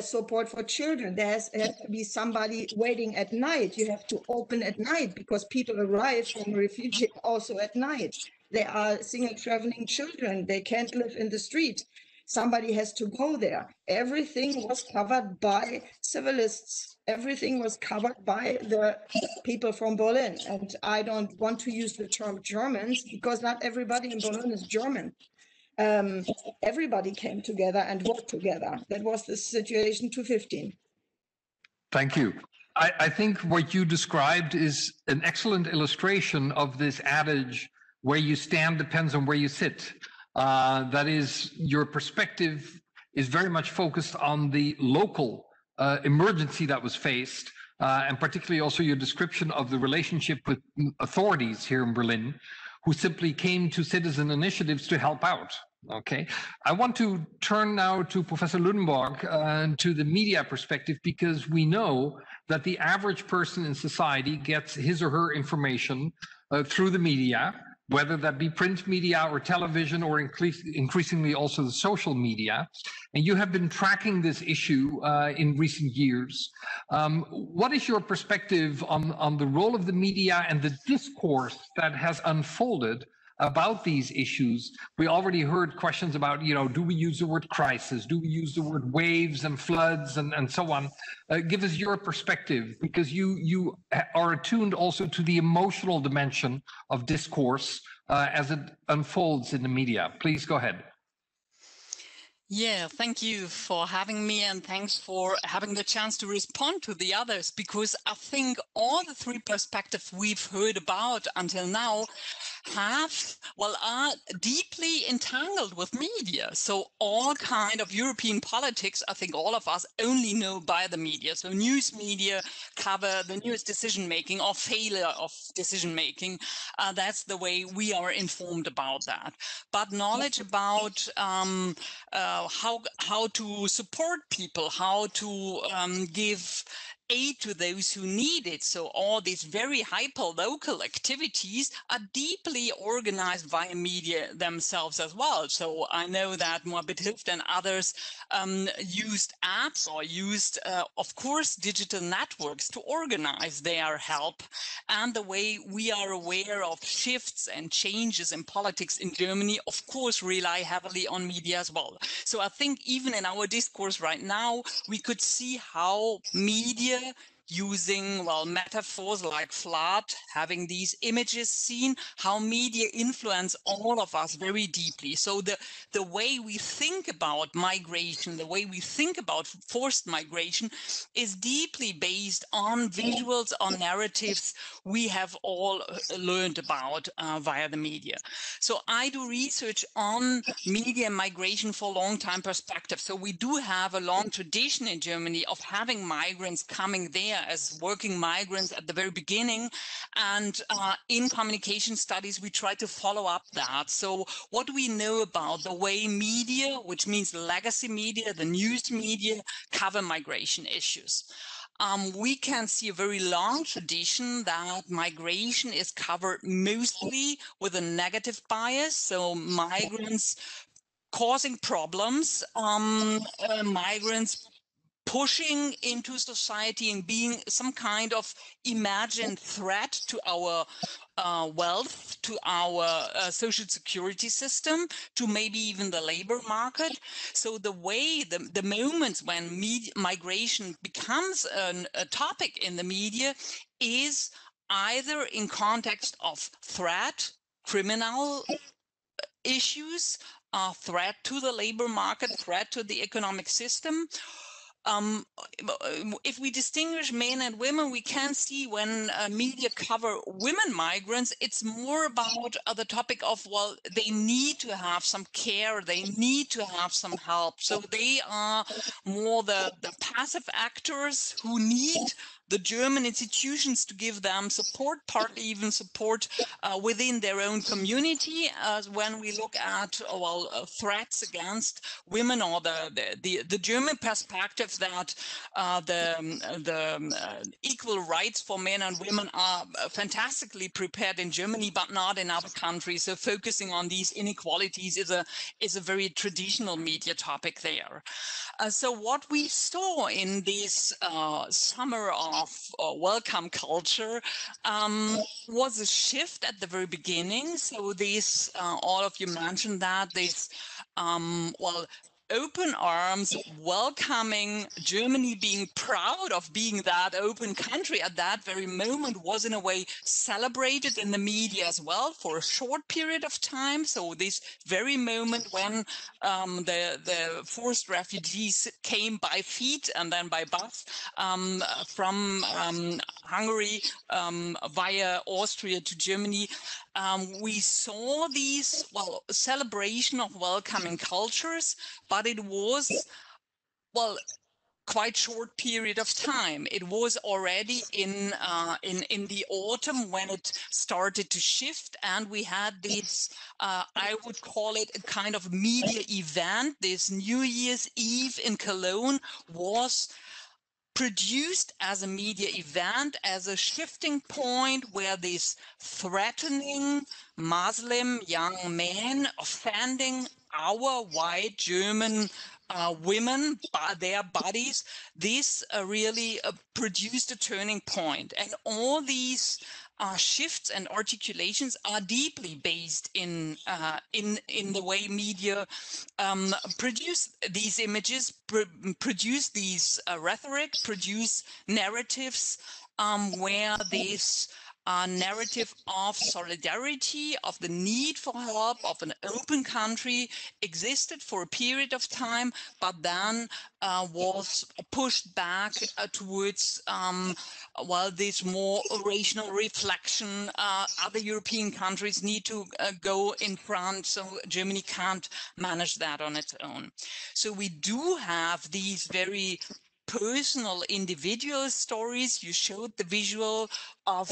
D: support for children. There has to be somebody waiting at night. You have to open at night, because people arrive from refugee also at night. They are single traveling children. They can't live in the street. Somebody has to go there. Everything was covered by civilists. Everything was covered by the people from Berlin. And I don't want to use the term Germans, because not everybody in Berlin is German. Everybody came together and worked together. That was the situation 2015.
A: Thank you. I think what you described is an excellent illustration of this adage, where you stand depends on where you sit. That is, your perspective is very much focused on the local emergency that was faced, and particularly also your description of the relationship with authorities here in Berlin, who simply came to citizen initiatives to help out. Okay, I want to turn now to Professor Lunenburg and to the media perspective, because we know that the average person in society gets his or her information through the media, whether that be print media or television, or increasingly also the social media. And you have been tracking this issue in recent years. What is your perspective on the role of the media and the discourse that has unfolded about these issues? We already heard questions about, do we use the word crisis? Do we use the word waves and floods and so on? Give us your perspective, because you are attuned also to the emotional dimension of discourse as it unfolds in the media. Please go ahead.
E: Yeah, thank you for having me, and thanks for having the chance to respond to the others, because I think all the three perspectives we've heard about until now are deeply entangled with media. So all kind of European politics, I think all of us only know by the media. So news media cover the newest decision-making or failure of decision-making. That's the way we are informed about that. But knowledge about how to support people, how to give aid to those who need it. So all these very hyper-local activities are deeply organized via media themselves as well. So I know that Moabit Hilft and others used apps or used, of course, digital networks to organize their help. And the way we are aware of shifts and changes in politics in Germany, of course, rely heavily on media as well. So I think even in our discourse right now, we could see how media using, well, metaphors like flood, having these images seen, how media influence all of us very deeply. So the way we think about migration, the way we think about forced migration is deeply based on visuals, on narratives we have all learned about via the media. So I do research on media and migration for a long time perspective. So we do have a long tradition in Germany of having migrants coming there as working migrants at the very beginning. And in communication studies, we try to follow up that. So what do we know about the way media, which means legacy media, the news media, cover migration issues? We can see a very long tradition that migration is covered mostly with a negative bias. So migrants causing problems, migrants pushing into society and being some kind of imagined threat to our wealth, to our social security system, to maybe even the labor market. So the way, the moments when migration becomes a topic in the media is either in context of threat, criminal issues, threat to the labor market, threat to the economic system. If we distinguish men and women, we can see when media cover women migrants, it's more about the topic of, well, they need to have some care, they need to have some help. So they are more the passive actors who need the German institutions to give them support, partly even support within their own community. When we look at threats against women, or the German perspective that the equal rights for men and women are fantastically prepared in Germany, but not in other countries. So focusing on these inequalities is a very traditional media topic there. So what we saw in this summer of welcome culture was a shift at the very beginning. So this, all of you mentioned that, this, open arms, welcoming Germany, being proud of being that open country at that very moment, was in a way celebrated in the media as well for a short period of time. So this very moment when the forced refugees came by feet and then by bus from Hungary via Austria to Germany, we saw these, celebration of welcoming cultures, but it was, quite short period of time. It was already in the autumn when it started to shift, and we had this, I would call it a kind of media event. This New Year's Eve in Cologne was produced as a media event, as a shifting point where this threatening Muslim young men offending our white German women, their bodies, this really produced a turning point. And all these shifts and articulations are deeply based in the way media produce these images, produce these rhetoric, produce narratives where this narrative of solidarity, of the need for help, of an open country existed for a period of time, but then was pushed back towards this more rational reflection. Other European countries need to go in front, so Germany can't manage that on its own. So we do have these very personal individual stories. You showed the visual of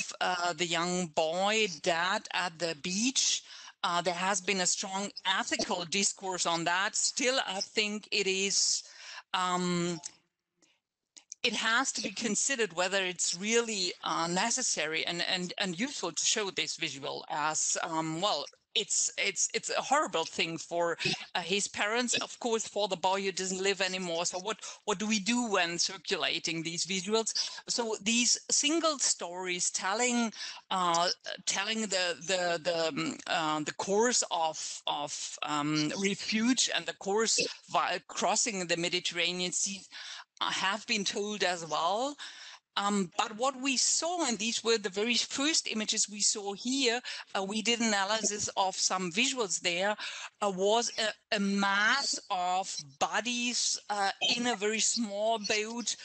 E: the young boy dad at the beach. There has been a strong ethical discourse on that. Still, I think it is it has to be considered whether it's really necessary and useful to show this visual as well. It's a horrible thing for his parents, of course, for the boy who doesn't live anymore. So what do we do when circulating these visuals? So these single stories telling the course of refuge and the course while crossing the Mediterranean Sea have been told as well. But what we saw, and these were the very first images we saw here, we did analysis of some visuals there, was a mass of bodies in a very small boat,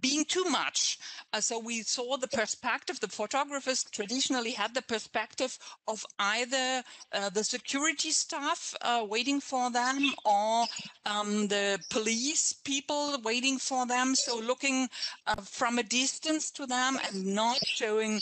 E: being too much. So we saw the perspective, the photographers traditionally had the perspective of either the security staff waiting for them or the police people waiting for them. So looking from a distance to them and not showing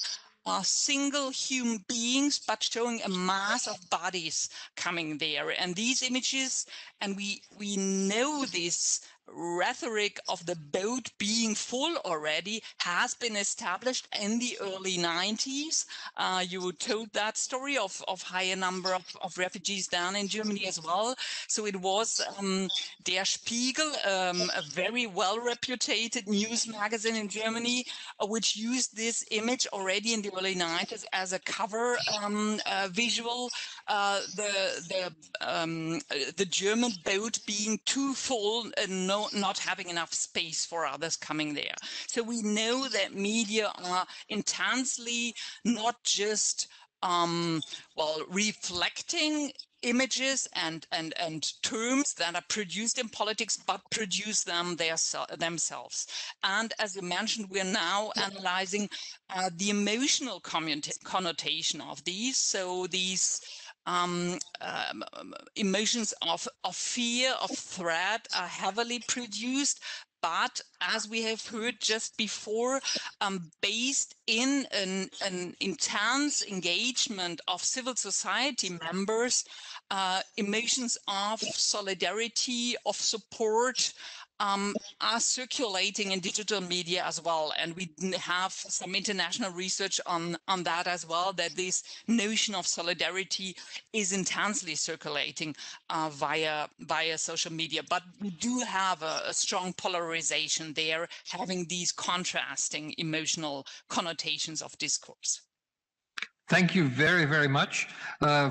E: single human beings, but showing a mass of bodies coming there. And these images, and we know this rhetoric of the boat being full already has been established in the early 90s. You told that story of higher number of refugees down in Germany as well. So it was Der Spiegel, a very well-reputed news magazine in Germany, which used this image already in the early 90s as a cover visual. The German boat being too full and not having enough space for others coming there. So we know that media are intensely not just reflecting images and terms that are produced in politics, but produce them themselves. And as you mentioned, we're now analyzing the emotional connotation of these. So these emotions of fear, of threat are heavily produced, but as we have heard just before, based in an intense engagement of civil society members, emotions of solidarity, of support, are circulating in digital media as well. And we have some international research on that as well, that this notion of solidarity is intensely circulating via social media. But we do have a strong polarization there, having these contrasting emotional connotations of discourse.
A: Thank you very, very much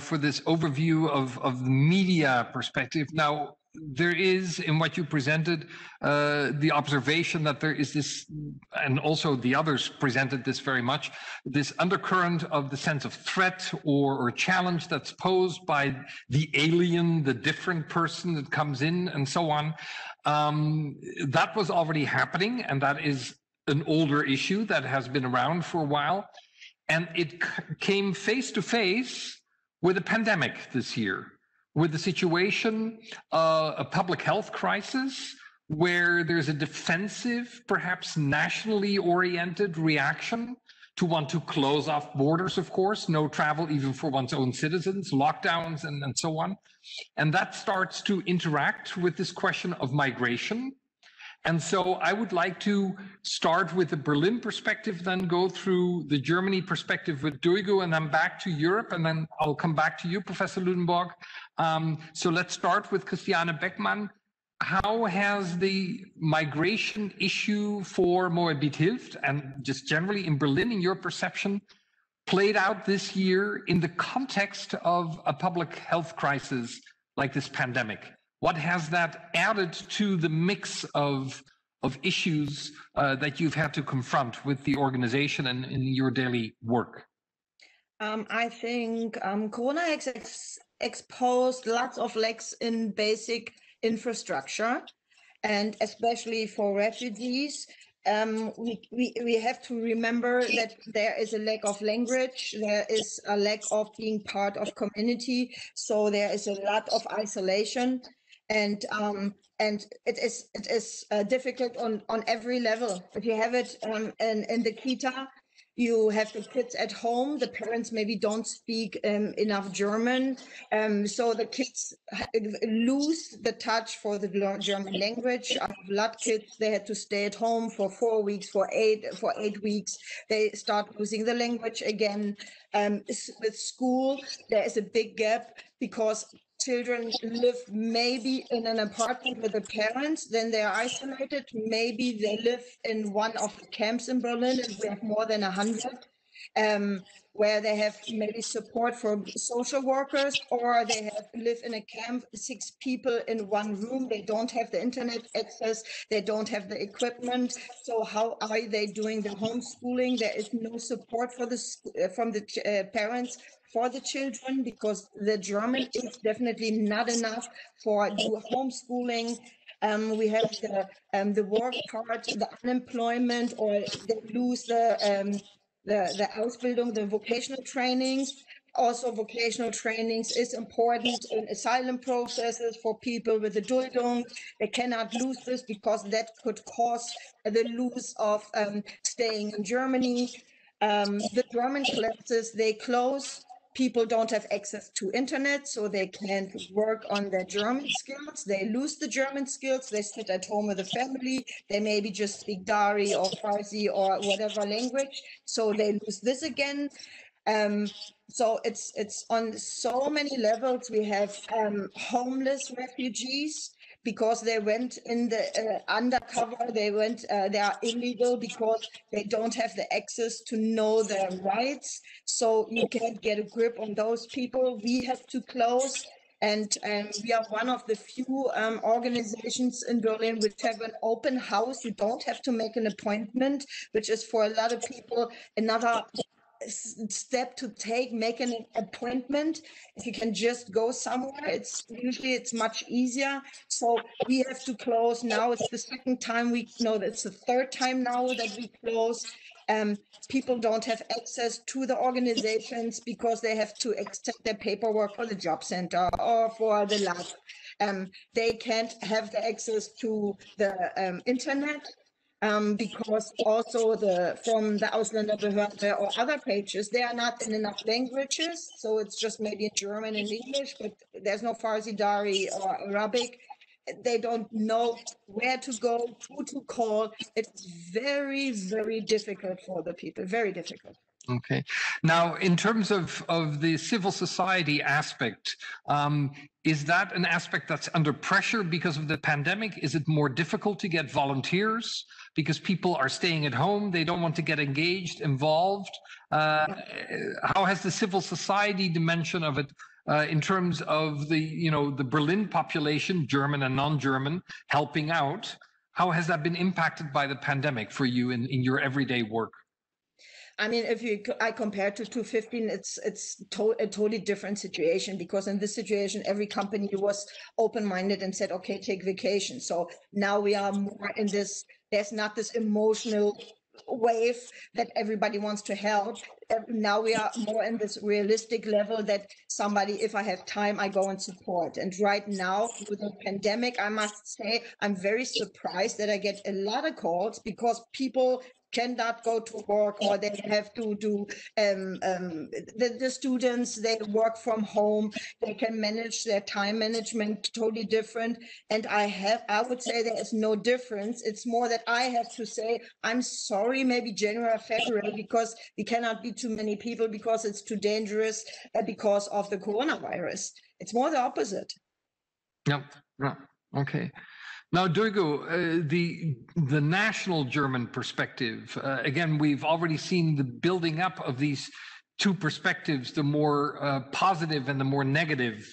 A: for this overview of the media perspective. Now, there is, in what you presented, the observation that there is this, and also the others presented this very much, this undercurrent of the sense of threat or challenge that's posed by the alien, the different person that comes in, and so on. That was already happening, and that is an older issue that has been around for a while. And it came face to face with a pandemic this year, with the situation, a public health crisis, where there's a defensive, perhaps nationally oriented reaction to want to close off borders, of course, no travel even for one's own citizens, lockdowns and so on. And that starts to interact with this question of migration. And so I would like to start with the Berlin perspective, then go through the Germany perspective with Duygu, and then back to Europe, and then I'll come back to you, Professor Lunenburg. So let's start with Christiane Beckmann. How has the migration issue for Moabit Hilft, and just generally in Berlin, in your perception, played out this year in the context of a public health crisis like this pandemic? What has that added to the mix of issues that you've had to confront with the organization and in your daily work?
D: I think Corona has exposed lots of lacks in basic infrastructure, and especially for refugees. We have to remember that there is a lack of language, there is a lack of being part of community, so there is a lot of isolation. And it is difficult on every level. If you have it in the Kita, You have the kids at home. The parents maybe don't speak enough German. So the kids lose the touch for the German language. I have a lot of kids, they had to stay at home for 4 weeks, for eight weeks. They start losing the language again. With school, there is a big gap because children live maybe in an apartment with the parents, then they are isolated. Maybe they live in one of the camps in Berlin, and we have more than 100, where they have maybe support from social workers, or they live in a camp, 6 people in one room. They don't have the internet access. They don't have the equipment. So how are they doing the homeschooling? There is no support for this from the parents for the children, because the German is definitely not enough for homeschooling. We have the work part, the unemployment, or they lose the Ausbildung, the vocational trainings. Also, vocational trainings is important in asylum processes for people with the Duldung. They cannot lose this because that could cause the loss of staying in Germany. The German classes, they close. People don't have access to internet, so they can't work on their German skills. They lose the German skills. They sit at home with the family. They maybe just speak Dari or Farsi or whatever language. So they lose this again. So it's on so many levels. We have homeless refugees, because they went in the undercover, they are illegal because they don't have the access to know their rights. So you can't get a grip on those people. We have to close. And we are one of the few organizations in Berlin which have an open house. You don't have to make an appointment, which is for a lot of people another step to make an appointment. If you can just go somewhere, it's much easier. So we have to close now. It's the second time it's the third time now that we close. People don't have access to the organizations because they have to accept their paperwork for the job center or for the lab. They can't have the access to the internet. Because also from the Ausländerbehörde or other pages, they are not in enough languages. So it's just maybe in German and English, but there's no Farsi, Dari or Arabic. They don't know where to go, who to call. It's very, very difficult for the people, very difficult.
A: Okay. Now, in terms of the civil society aspect, is that an aspect that's under pressure because of the pandemic? Is it more difficult to get volunteers because people are staying at home? They don't want to get engaged, involved. How has the civil society dimension of it in terms of the Berlin population, German and non-German, helping out? How has that been impacted by the pandemic for you in your everyday work?
D: I mean, if I compare to 2015, it's a totally different situation, because in this situation, every company was open-minded and said, okay, take vacation. So now we are more in this, there's not this emotional wave that everybody wants to help. Now we are more in this realistic level that somebody, if I have time, I go and support. And right now, with the pandemic, I must say, I'm very surprised that I get a lot of calls because people cannot go to work, or they have to do the students, they work from home, they can manage their time management totally different. And I would say there is no difference. It's more that I have to say, I'm sorry, maybe January, February, because we cannot be too many people because it's too dangerous because of the coronavirus. It's more the opposite.
A: Yeah. Okay. Now, Duygu, the national German perspective, again, we've already seen the building up of these two perspectives, the more positive and the more negative,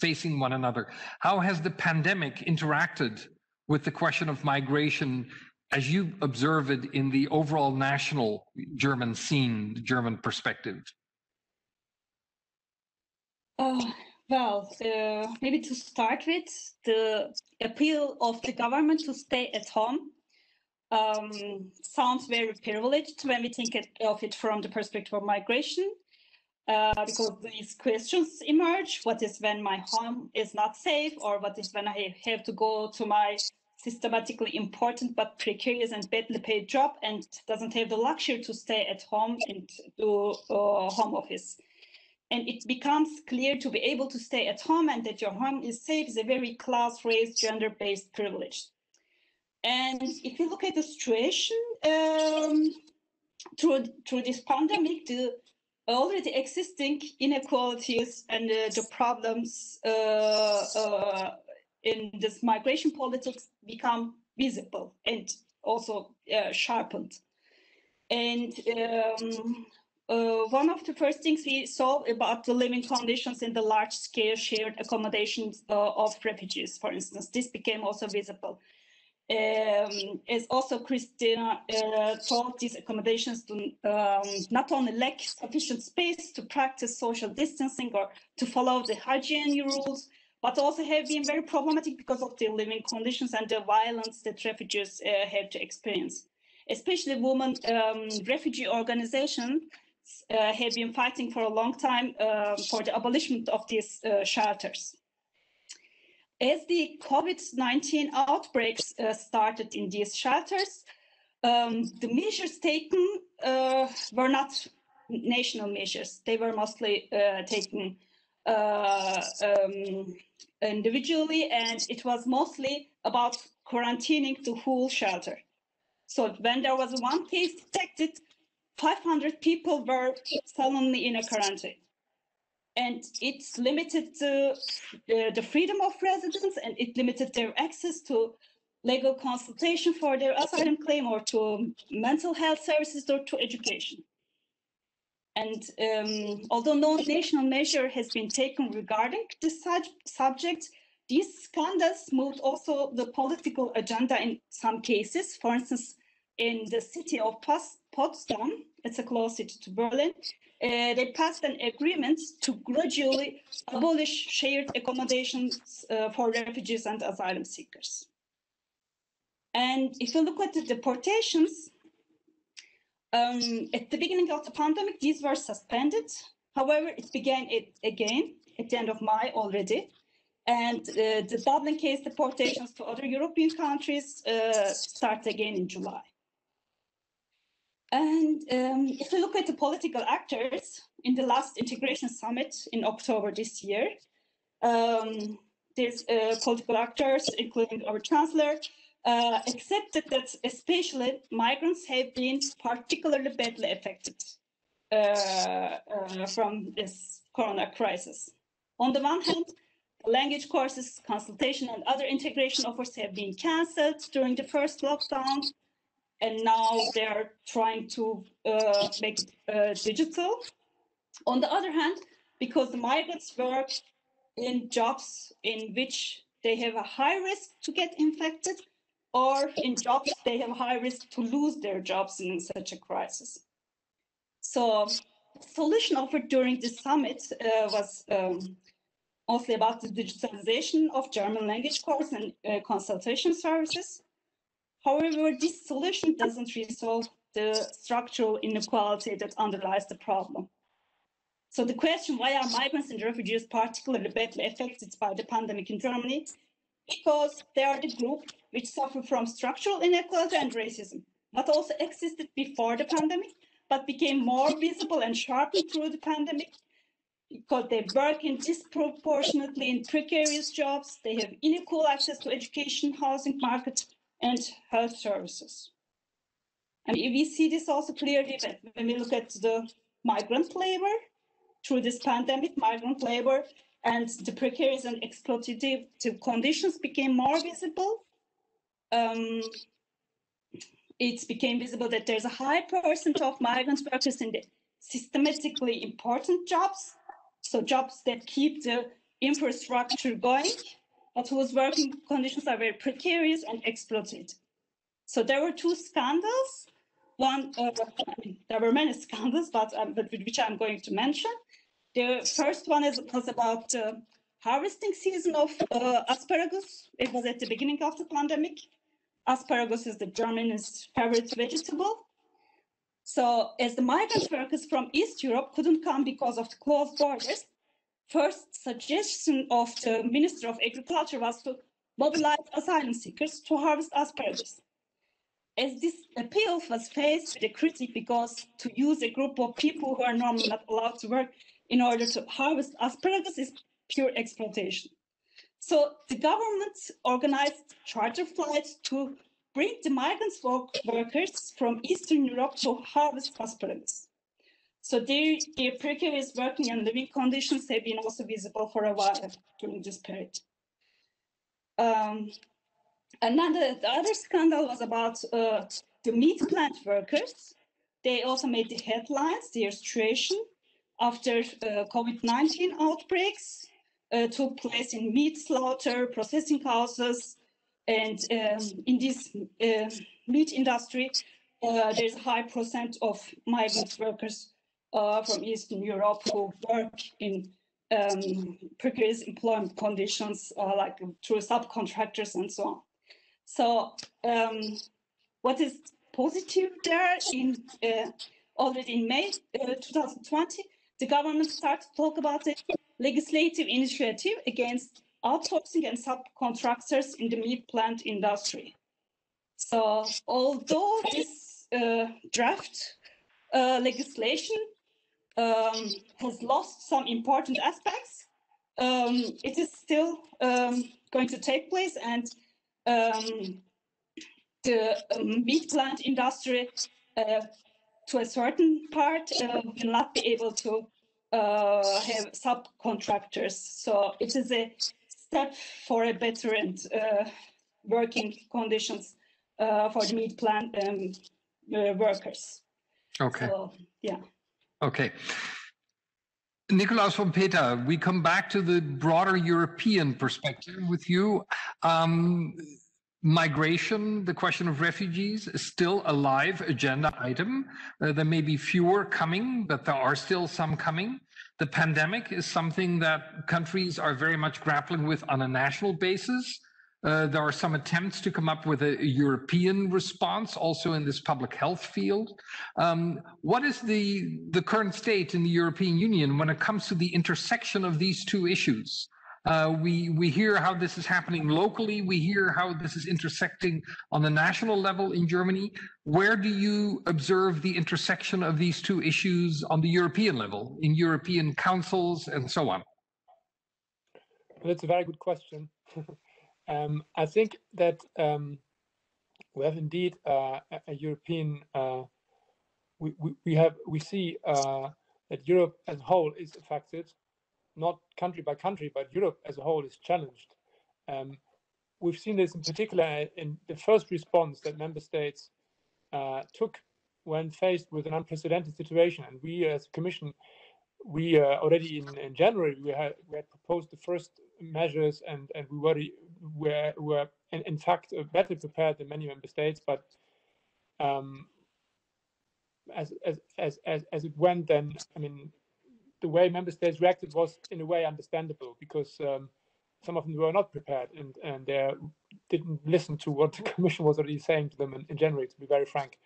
A: facing one another. How has the pandemic interacted with the question of migration as you observe it in the overall national German scene, the German perspective?
C: Well, maybe to start with, the appeal of the government to stay at home sounds very privileged when we think of it from the perspective of migration, because these questions emerge. What is when my home is not safe, or what is when I have to go to my systematically important but precarious and badly paid job and doesn't have the luxury to stay at home and do home office. And it becomes clear to be able to stay at home and that your home is safe is a very class, race, gender-based privilege. And if you look at the situation through this pandemic, the already existing inequalities and the problems in this migration politics become visible and also sharpened. And one of the first things we saw about the living conditions in the large-scale shared accommodations of refugees, for instance, this became also visible. As also Christina told, these accommodations do not only lack sufficient space to practice social distancing or to follow the hygiene rules, but also have been very problematic because of the living conditions and the violence that refugees have to experience. Especially women refugee organizations have been fighting for a long time for the abolition of these shelters. As the COVID-19 outbreaks started in these shelters, the measures taken were not national measures. They were mostly taken individually, and it was mostly about quarantining the whole shelter. So when there was one case detected, 500 people were suddenly in a quarantine. And it's limited the freedom of residents, and it limited their access to legal consultation for their asylum claim or to mental health services or to education. And although no national measure has been taken regarding this subject, these scandals moved also the political agenda in some cases. For instance, in the city of Potsdam, it's a close city to Berlin, they passed an agreement to gradually abolish shared accommodations for refugees and asylum seekers. And if you look at the deportations, at the beginning of the pandemic, these were suspended. However, it began again at the end of May already. And the Dublin case deportations to other European countries start again in July. And if we look at the political actors in the last integration summit in October this year, these political actors, including our chancellor, accepted that especially migrants have been particularly badly affected from this corona crisis. On the one hand, language courses, consultation, and other integration offers have been cancelled during the first lockdown. And now they're trying to make it digital. On the other hand, because the migrants work in jobs in which they have a high risk to get infected, or in jobs they have a high risk to lose their jobs in such a crisis. So the solution offered during this summit was mostly about the digitalization of German language course and consultation services. However, this solution doesn't resolve the structural inequality that underlies the problem. So the question, why are migrants and refugees particularly badly affected by the pandemic in Germany? Because they are the group which suffer from structural inequality and racism, that also existed before the pandemic, but became more visible and sharpened through the pandemic, because they work in disproportionately in precarious jobs, they have unequal access to education, housing market, and health services. And we see this also clearly when we look at the migrant labor. Through this pandemic, migrant labor and the precarious and exploitative conditions became more visible. It became visible that there's a high percent of migrant workers in the systematically important jobs, so jobs that keep the infrastructure going, but whose working conditions are very precarious and exploited. So there were two scandals. One, there were many scandals, but which I'm going to mention. The first one was about harvesting season of asparagus. It was at the beginning of the pandemic. Asparagus is the German's favorite vegetable. So as the migrant workers from East Europe couldn't come because of the closed borders, first suggestion of the Minister of Agriculture was to mobilized asylum seekers to harvest asparagus. As this appeal was faced with a critic because to use a group of people who are normally not allowed to work in order to harvest asparagus is pure exploitation. So the government organized charter flights to bring the migrant workers from Eastern Europe to harvest asparagus. So their precarious working and living conditions have been also visible for a while during this period. The other scandal was about the meat plant workers. They also made the headlines. Their situation after COVID-19 outbreaks took place in meat slaughter, processing houses, and in this meat industry, there's a high percent of migrant workers from Eastern Europe who work in precarious employment conditions, like through subcontractors and so on. So what is positive there already in May 2020, the government started to talk about a legislative initiative against outsourcing and subcontractors in the meat plant industry. So although this draft legislation has lost some important aspects, it is still going to take place, and the meat plant industry, to a certain part, will not be able to have subcontractors. So it is a step for a better and working conditions for the meat plant workers.
A: Okay.
C: So, yeah.
A: Okay. Nicolaus von Peter, we come back to the broader European perspective with you. Migration, the question of refugees, is still a live agenda item. There may be fewer coming, but there are still some coming. The pandemic is something that countries are very much grappling with on a national basis. There are some attempts to come up with a European response, also in this public health field. What is the current state in the European Union when it comes to the intersection of these two issues? We hear how this is happening locally. We hear how this is intersecting on the national level in Germany. Where do you observe the intersection of these two issues on the European level, in European councils and so on?
B: That's a very good question. I think that we have indeed a European. We see that Europe as a whole is affected, not country by country, but Europe as a whole is challenged. We've seen this in particular in the first response that member states took when faced with an unprecedented situation. And we, as a Commission, we already in January we had proposed the first measures, and we were in fact better prepared than many member states. But as it went, then I mean, the way member states reacted was in a way understandable, because some of them were not prepared and they didn't listen to what the Commission was already saying to them in January, to be very frank.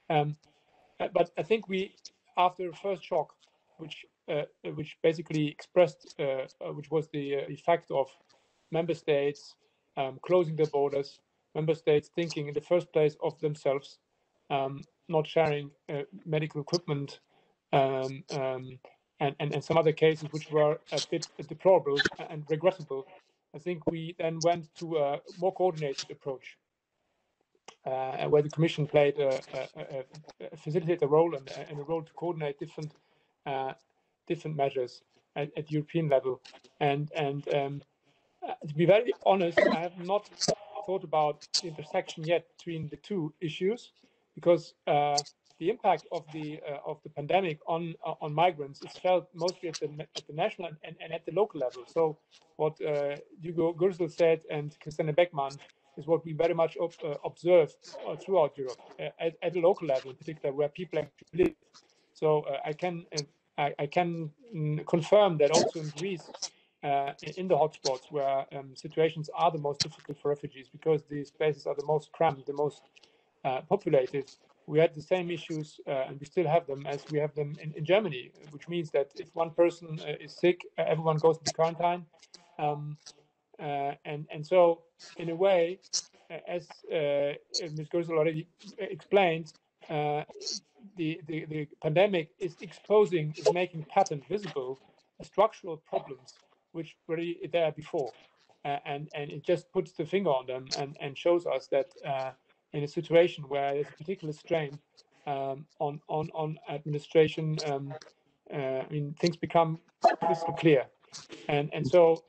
B: But I think we, after the first shock, which basically expressed, which was the effect of member states closing their borders, member states thinking in the first place of themselves, not sharing medical equipment, and some other cases which were a bit deplorable and regrettable. I think we then went to a more coordinated approach, where the Commission played a facilitator role and a role to coordinate different measures at European level. And to be very honest, I have not thought about the intersection yet between the two issues, because the impact of the pandemic on migrants is felt mostly at the national and at the local level. So what Hugo Gürsel said and Christiane Beckmann is what we very much observe throughout Europe at the local level, in particular, where people actually live. So I can confirm that also in Greece, in the hotspots where situations are the most difficult for refugees, because these places are the most cramped, the most populated. We had the same issues, and we still have them as we have them in Germany, which means that if one person is sick, everyone goes into quarantine. And so, in a way, as Ms. Gerzel already explained, the pandemic is making pattern visible structural problems which were already there before, and it just puts the finger on them and shows us that in a situation where there's a particular strain on administration, I mean, things become crystal clear, and so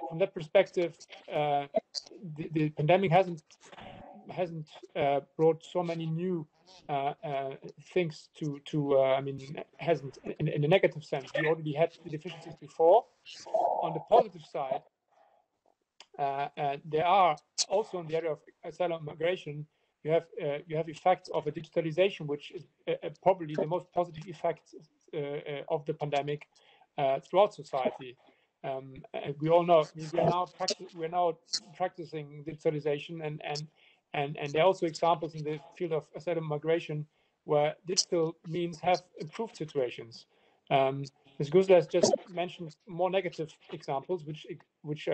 B: from that perspective, the pandemic hasn't brought so many new things to I mean, hasn't in a negative sense. We already had the deficiencies before. On the positive side, there are also in the area of asylum migration, you have effects of a digitalization, which is probably the most positive effect of the pandemic throughout society. We all know we're now practicing digitalization, and there are also examples in the field of asylum migration where digital means have improved situations. Ms. Gusler has just mentioned more negative examples, which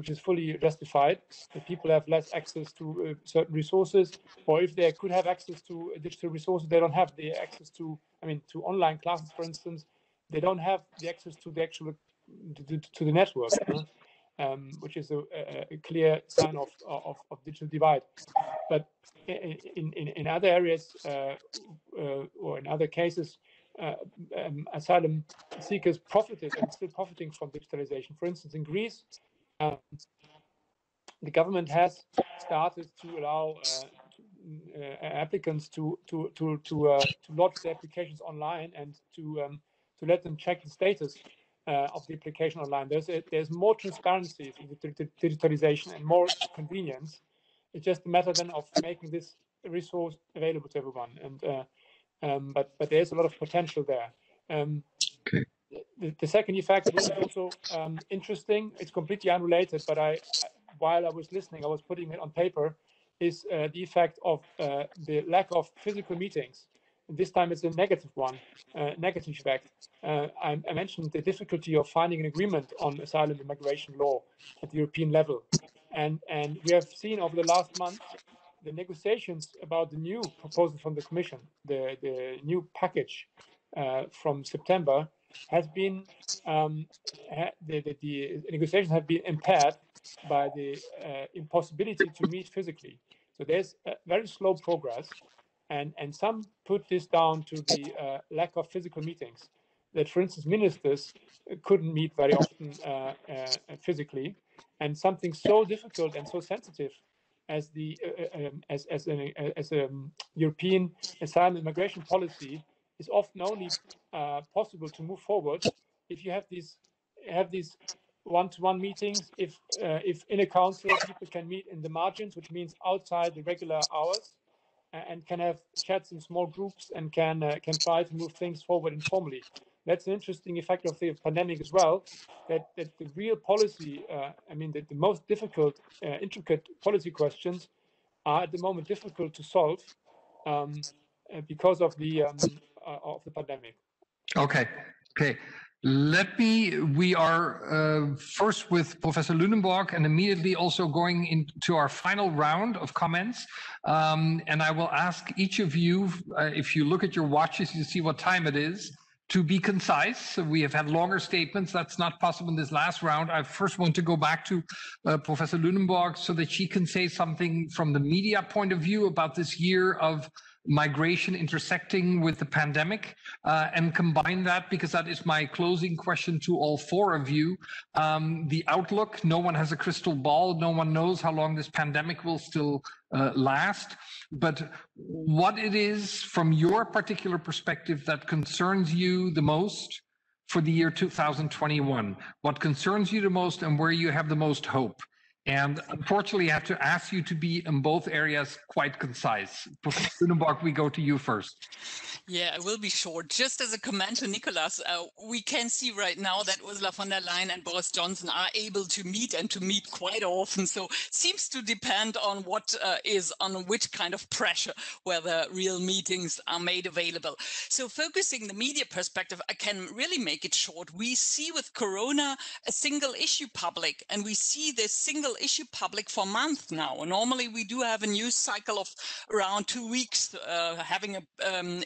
B: is fully justified. That people have less access to certain resources, or if they could have access to digital resources, they don't have the access to, I mean, to online classes, for instance. They don't have the access to the actual to the network, which is a clear sign of digital divide. But in other areas or in other cases, asylum seekers profited and still profiting from digitalization. For instance, in Greece, the government has started to allow applicants to lodge their applications online and to let them check the status of the application online. There's more transparency in the digitalization and more convenience. It's just a matter then of making this resource available to everyone. And but there's a lot of potential there.
A: Okay.
B: The second effect, which is also interesting, it's completely unrelated, but while I was listening, I was putting it on paper, is the effect of the lack of physical meetings. And this time it's a negative one, negative effect. I mentioned the difficulty of finding an agreement on asylum and migration law at the European level. And we have seen over the last month the negotiations about the new proposal from the Commission, the new package from September, has been the negotiations have been impaired by the impossibility to meet physically. So there's a very slow progress, and some put this down to the lack of physical meetings. That, for instance, ministers couldn't meet very often physically, and something so difficult and so sensitive as the as a European asylum and migration policy is often only possible to move forward if you have these one-to-one meetings. If in a council people can meet in the margins, which means outside the regular hours, and can have chats in small groups and can try to move things forward informally. That's an interesting effect of the pandemic as well. That the real policy, I mean, the most difficult, intricate policy questions are at the moment difficult to solve because of the pandemic.
A: Okay. We are first with Professor Lunenburg and immediately also going into our final round of comments. And I will ask each of you, if you look at your watches, you see what time it is, to be concise. We have had longer statements. That's not possible in this last round. I first want to go back to Professor Lunenburg so that she can say something from the media point of view about this year of migration intersecting with the pandemic, and combine that, because that is my closing question to all four of you. The outlook, no one has a crystal ball. No one knows how long this pandemic will still last. But what it is from your particular perspective that concerns you the most for the year 2021, what concerns you the most and where you have the most hope. And unfortunately, I have to ask you to be in both areas quite concise. Professor Lunenburg, we go to you first.
E: Yeah, it will be short. Just as a comment to Nicolas, we can see right now that Ursula von der Leyen and Boris Johnson are able to meet and to meet quite often. So seems to depend on what is on which kind of pressure whether real meetings are made available. So focusing the media perspective, I can really make it short. We see with Corona a single issue public, and we see this single issue public for months now. Normally we do have a news cycle of around 2 weeks, having a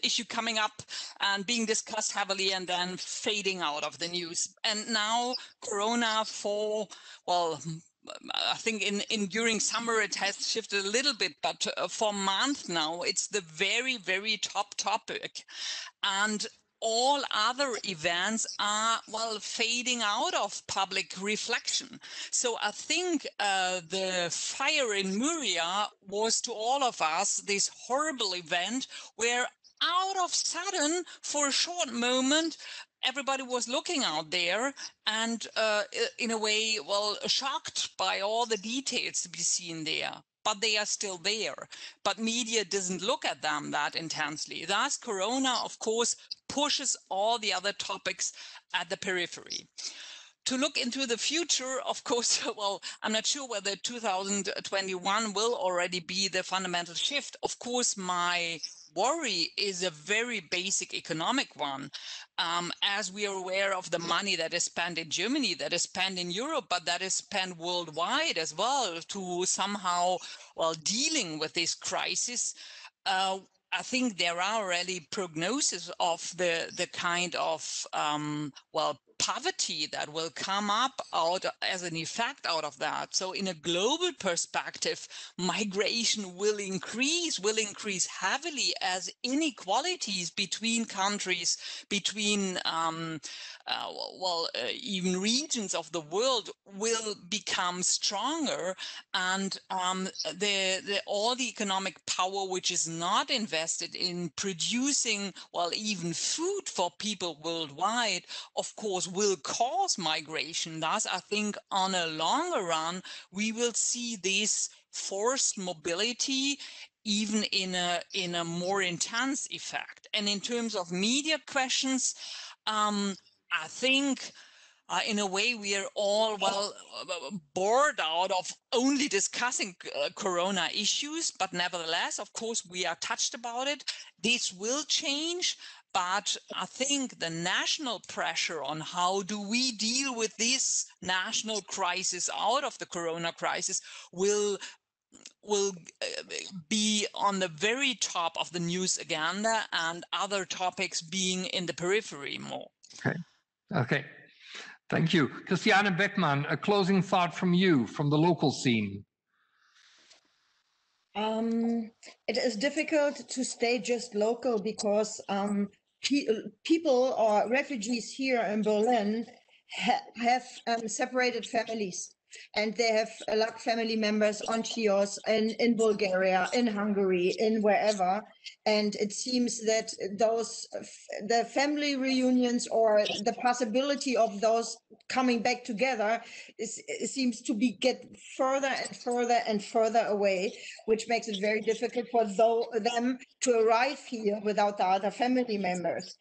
E: issue coming up and being discussed heavily and then fading out of the news. And now Corona well, I think during summer it has shifted a little bit, but for months now it's the very, very top topic. And all other events are, well, fading out of public reflection. So I think the fire in Moria was to all of us this horrible event where out of sudden, for a short moment, everybody was looking out there and in a way, well, shocked by all the details to be seen there. But they are still there. But media doesn't look at them that intensely. Thus, Corona, of course, pushes all the other topics at the periphery. To look into the future, of course, well, I'm not sure whether 2021 will already be the fundamental shift. Of course, my worry is a very basic economic one. As we are aware of the money that is spent in Germany, that is spent in Europe, but that is spent worldwide as well to somehow, well, dealing with this crisis. I think there are already prognoses of the kind of, well, poverty that will come up out as an effect out of that. So in a global perspective, migration will increase heavily as inequalities between countries, between even regions of the world will become stronger, and all the economic power which is not invested in producing, well, even food for people worldwide, of course, will cause migration. Thus, I think on a longer run, we will see this forced mobility even in a more intense effect. And in terms of media questions, I think in a way we are all, well, bored out of only discussing Corona issues, but nevertheless, of course, we are touched about it. This will change, but I think the national pressure on how do we deal with this national crisis out of the Corona crisis will be on the very top of the news agenda, and other topics being in the periphery more.
A: Okay. Thank you. Christiane Beckmann, a closing thought from you, from the local scene.
D: It is difficult to stay just local because people or refugees here in Berlin have separated families, and they have a lot of family members on Chios in Bulgaria, in Hungary, in wherever. And it seems that the family reunions or the possibility of those coming back together seems to get further and further and further away, which makes it very difficult for them to arrive here without the other family members.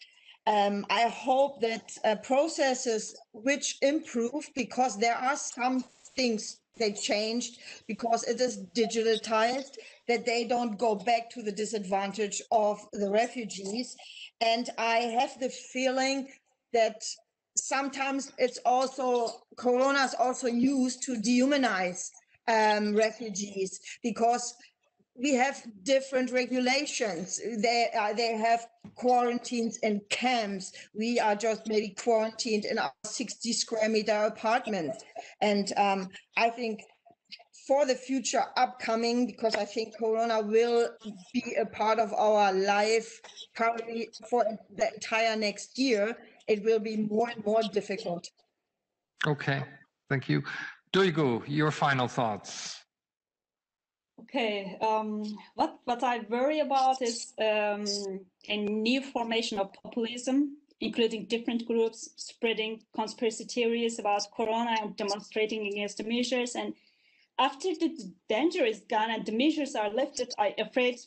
D: I hope that processes which improve, because there are some things they changed because it is digitalized, that they don't go back to the disadvantage of the refugees. And I have the feeling that sometimes it's also, Corona is also used to dehumanize refugees, because we have different regulations. They have quarantines in camps. We are just maybe quarantined in our 60 square meter apartment. And I think for the future upcoming, because I think Corona will be a part of our life probably for the entire next year, it will be more and more difficult. Okay, thank you. Duygu, your final thoughts.
C: Okay, what I worry about is a new formation of populism, including different groups spreading conspiracy theories about Corona and demonstrating against the measures. And after the danger is gone and the measures are lifted, I'm afraid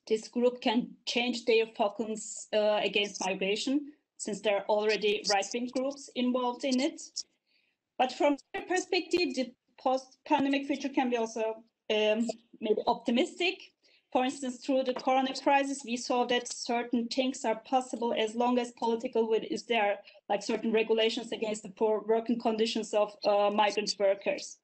C: this group can change their focus against migration, since there are already right-wing groups involved in it. But from their perspective, the post-pandemic future can be also maybe optimistic. For instance, through the corona crisis, we saw that certain things are possible as long as political will is there, like certain regulations against the poor working conditions of migrant workers.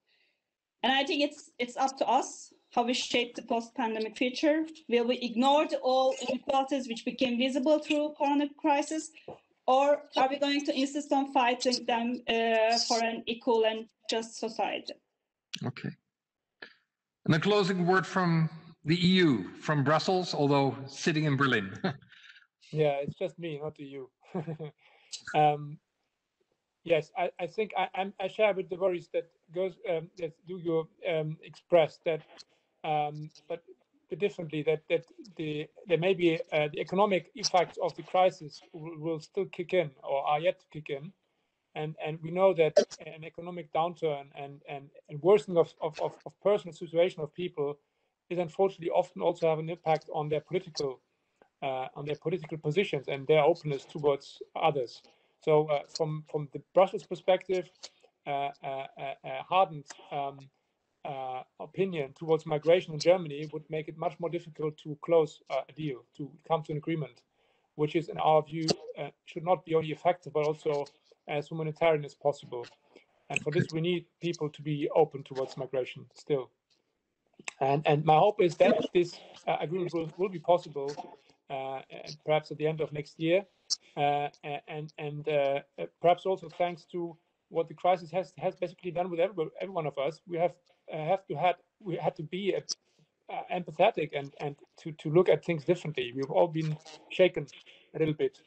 C: And I think it's up to us how we shape the post-pandemic future. Will we ignore all inequalities which became visible through corona crisis, or are we going to insist on fighting them for an equal and just society?
A: Okay. And a closing word from the EU, from Brussels, although sitting in Berlin.
B: Yeah, it's just me, not the EU. Yes, I think I share with the worries that you expressed that, but differently that there may be the economic effects of the crisis will still kick in or are yet to kick in, and we know that an economic downturn and worsening of personal situation of people is unfortunately often also have an impact on their political positions and their openness towards others. So from the Brussels perspective, hardened opinion towards migration in Germany would make it much more difficult to close a deal, to come to an agreement, which is, in our view, should not be only effective, but also as humanitarian as possible. And for this, we need people to be open towards migration still. And my hope is that this agreement will be possible, perhaps at the end of next year, and perhaps also thanks to what the crisis has basically done with every one of us. We had to be empathetic and to look at things differently. We've all been shaken a little bit.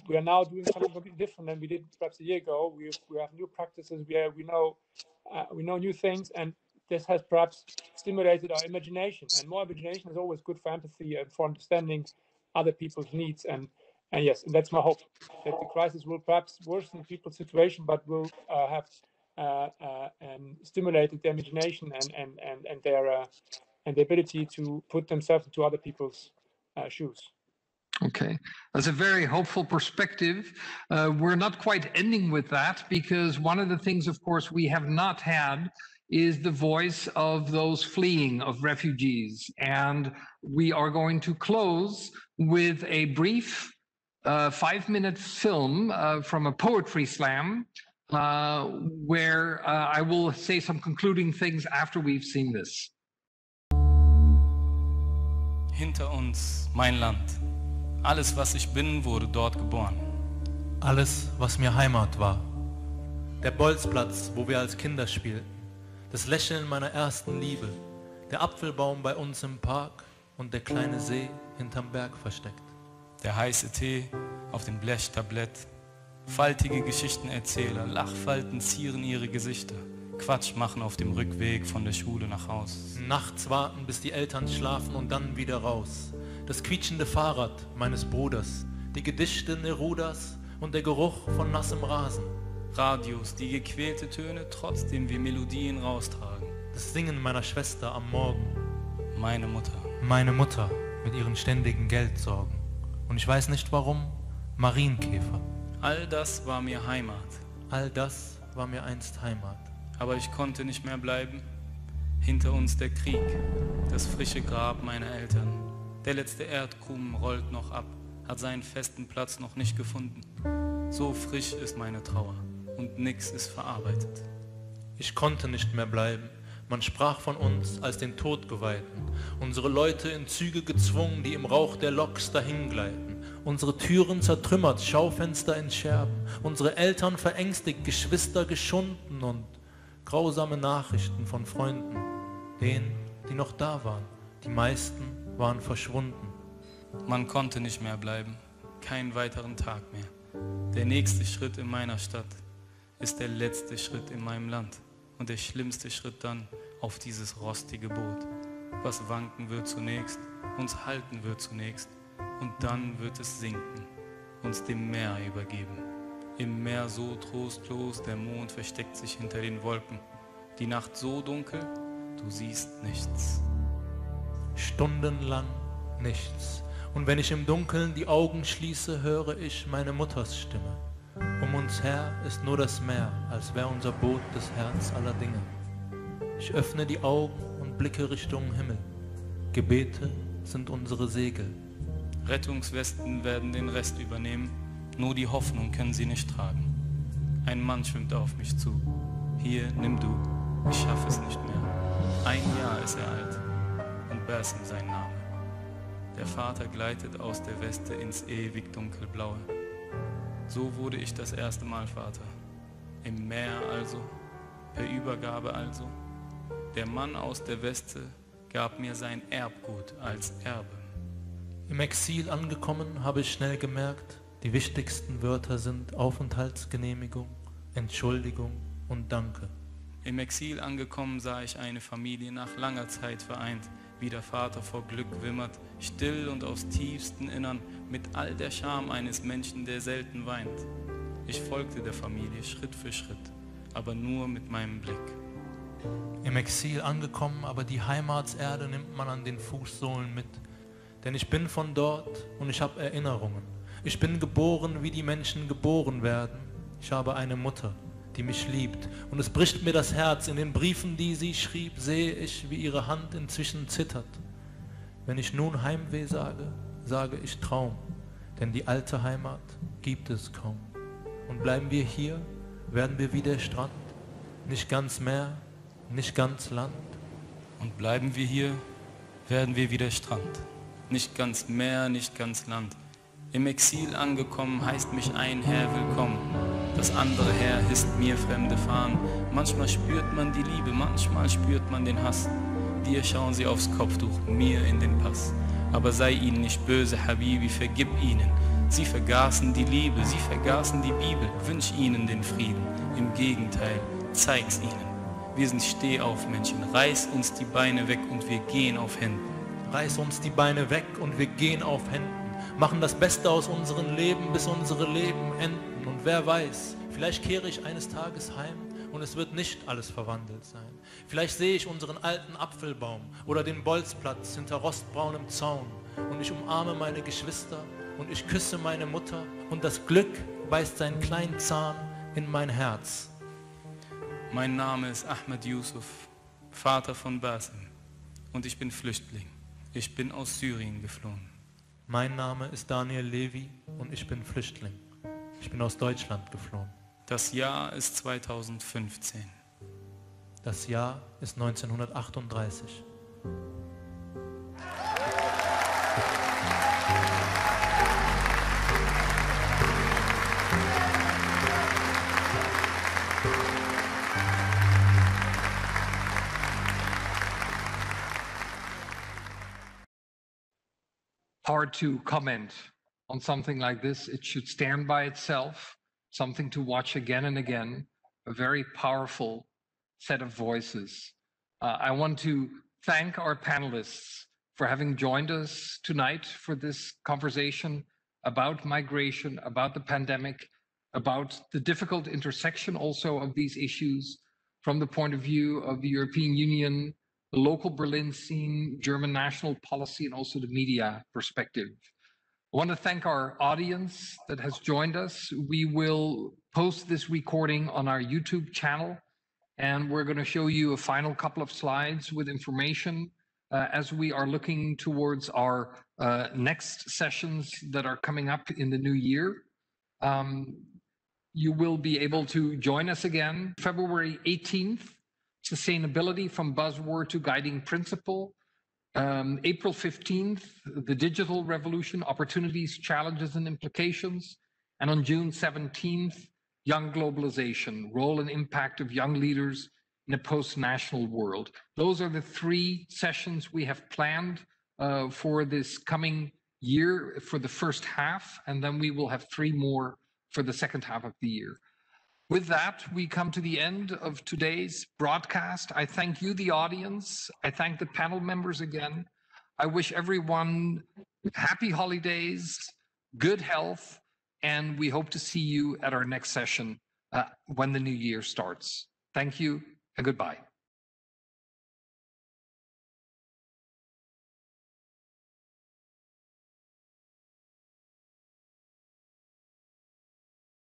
B: We are now doing something completely different than we did perhaps a year ago. We have new practices. We know new things, and this has perhaps stimulated our imagination. And more imagination is always good for empathy and for understanding other people's needs. And yes, and that's my hope, that the crisis will perhaps worsen people's situation, but will have stimulated their imagination and their ability to put themselves into other people's shoes.
A: Okay, that's a very hopeful perspective. We're not quite ending with that, because one of the things, of course, we have not had is the voice of those fleeing, of refugees. And we are going to close with a brief 5-minute film from a poetry slam, where I will say some concluding things after we've seen this.
F: Hinter uns mein Land. Alles, was ich bin, wurde dort geboren.
G: Alles, was mir Heimat war. Der Bolzplatz, wo wir als Kinder spielten. Das Lächeln meiner ersten Liebe. Der Apfelbaum bei uns im Park und der kleine See hinterm Berg versteckt.
F: Der heiße Tee auf dem Blechtablett. Faltige Geschichtenerzähler, Lachfalten zieren ihre Gesichter. Quatsch machen auf dem Rückweg von der Schule nach Haus.
G: Nachts warten, bis die Eltern schlafen und dann wieder raus. Das quietschende Fahrrad meines Bruders, die Gedichte Nerudas und der Geruch von nassem Rasen.
F: Radios, die gequälte Töne, trotzdem wir Melodien raustragen.
G: Das Singen meiner Schwester am Morgen.
F: Meine Mutter.
G: Meine Mutter mit ihren ständigen Geldsorgen. Und ich weiß nicht warum, Marienkäfer.
F: All das war mir Heimat.
G: All das war mir einst Heimat.
F: Aber ich konnte nicht mehr bleiben. Hinter uns der Krieg, das frische Grab meiner Eltern. Der letzte Erdkrumen rollt noch ab, hat seinen festen Platz noch nicht gefunden. So frisch ist meine Trauer und nix ist verarbeitet.
G: Ich konnte nicht mehr bleiben. Man sprach von uns als den Todgeweihten. Unsere Leute in Züge gezwungen, die im Rauch der Loks dahingleiten. Unsere Türen zertrümmert, Schaufenster in Scherben. Unsere Eltern verängstigt, Geschwister geschunden und grausame Nachrichten von Freunden. Denen, die noch da waren. Die meisten waren verschwunden.
F: Man konnte nicht mehr bleiben. Keinen weiteren Tag mehr. Der nächste Schritt in meiner Stadt ist der letzte Schritt in meinem Land. Und der schlimmste Schritt dann auf dieses rostige Boot. Was wanken wird zunächst, uns halten wird zunächst. Und dann wird es sinken, uns dem Meer übergeben. Im Meer so trostlos, der Mond versteckt sich hinter den Wolken. Die Nacht so dunkel, du siehst nichts.
G: Stundenlang nichts. Und wenn ich im Dunkeln die Augen schließe, höre ich meine Mutters Stimme. Um uns her ist nur das Meer, als wäre unser Boot das Herz aller Dinge. Ich öffne die Augen und blicke Richtung Himmel. Gebete sind unsere Segel.
F: Rettungswesten werden den Rest übernehmen, nur die Hoffnung können sie nicht tragen. Ein Mann schwimmt auf mich zu. Hier, nimm du, ich schaffe es nicht mehr. 1 Jahr ist er alt und Basim sein Name. Der Vater gleitet aus der Weste ins ewig dunkelblaue. So wurde ich das erste Mal Vater. Im Meer also, per Übergabe also. Der Mann aus der Weste gab mir sein Erbgut als Erbe.
G: Im Exil angekommen habe ich schnell gemerkt, die wichtigsten Wörter sind Aufenthaltsgenehmigung, Entschuldigung und Danke.
F: Im Exil angekommen sah ich eine Familie nach langer Zeit vereint, wie der Vater vor Glück wimmert, still und aus tiefstem Innern, mit all der Scham eines Menschen, der selten weint. Ich folgte der Familie Schritt für Schritt, aber nur mit meinem Blick.
G: Im Exil angekommen, aber die Heimatserde nimmt man an den Fußsohlen mit. Denn ich bin von dort und ich habe Erinnerungen. Ich bin geboren, wie die Menschen geboren werden. Ich habe eine Mutter, die mich liebt. Und es bricht mir das Herz. In den Briefen, die sie schrieb, sehe ich, wie ihre Hand inzwischen zittert. Wenn ich nun Heimweh sage, sage ich Traum. Denn die alte Heimat gibt es kaum. Und bleiben wir hier, werden wir wie der Strand. Nicht ganz Meer, nicht ganz Land.
F: Und bleiben wir hier, werden wir wie der Strand. Nicht ganz Meer, nicht ganz Land. Im Exil angekommen heißt mich ein Herr willkommen. Das andere Herr hisst mir fremde Fahnen. Manchmal spürt man die Liebe, manchmal spürt man den Hass. Dir schauen sie aufs Kopftuch, mir in den Pass. Aber sei ihnen nicht böse, Habibi, vergib ihnen. Sie vergaßen die Liebe, sie vergaßen die Bibel. Wünsch ihnen den Frieden, im Gegenteil, zeig's ihnen. Wir sind Stehaufmenschen, reiß uns die Beine weg und wir gehen auf Händen.
G: Reiß uns die Beine weg und wir gehen auf Händen. Machen das Beste aus unserem Leben, bis unsere Leben enden. Und wer weiß, vielleicht kehre ich eines Tages heim und es wird nicht alles verwandelt sein. Vielleicht sehe ich unseren alten Apfelbaum oder den Bolzplatz hinter rostbraunem Zaun. Und ich umarme meine Geschwister und ich küsse meine Mutter und das Glück beißt seinen kleinen Zahn in mein Herz.
F: Mein Name ist Ahmed Yusuf, Vater von Basim, und ich bin Flüchtling. Ich bin aus Syrien geflohen.
G: Mein Name ist Daniel Levy und ich bin Flüchtling. Ich bin aus Deutschland geflohen.
F: Das Jahr ist 2015.
G: Das Jahr ist 1938.
A: Hard to comment on something like this. It should stand by itself, something to watch again and again, a very powerful set of voices. I want to thank our panelists for having joined us tonight for this conversation about migration, about the pandemic, about the difficult intersection also of these issues from the point of view of the European Union, the local Berlin scene, German national policy, and also the media perspective. I want to thank our audience that has joined us. We will post this recording on our YouTube channel, and we're going to show you a final couple of slides with information as we are looking towards our next sessions that are coming up in the new year. You will be able to join us again February 18th. Sustainability from Buzzword to Guiding Principle. April 15th, the Digital Revolution, Opportunities, Challenges and Implications. And on June 17th, Young Globalization, Role and Impact of Young Leaders in a Post-National World. Those are the 3 sessions we have planned for this coming year for the first half, and then we will have 3 more for the second half of the year. With that, we come to the end of today's broadcast. I thank you, the audience. I thank the panel members again. I wish everyone happy holidays, good health, and we hope to see you at our next session when the new year starts. Thank you and goodbye.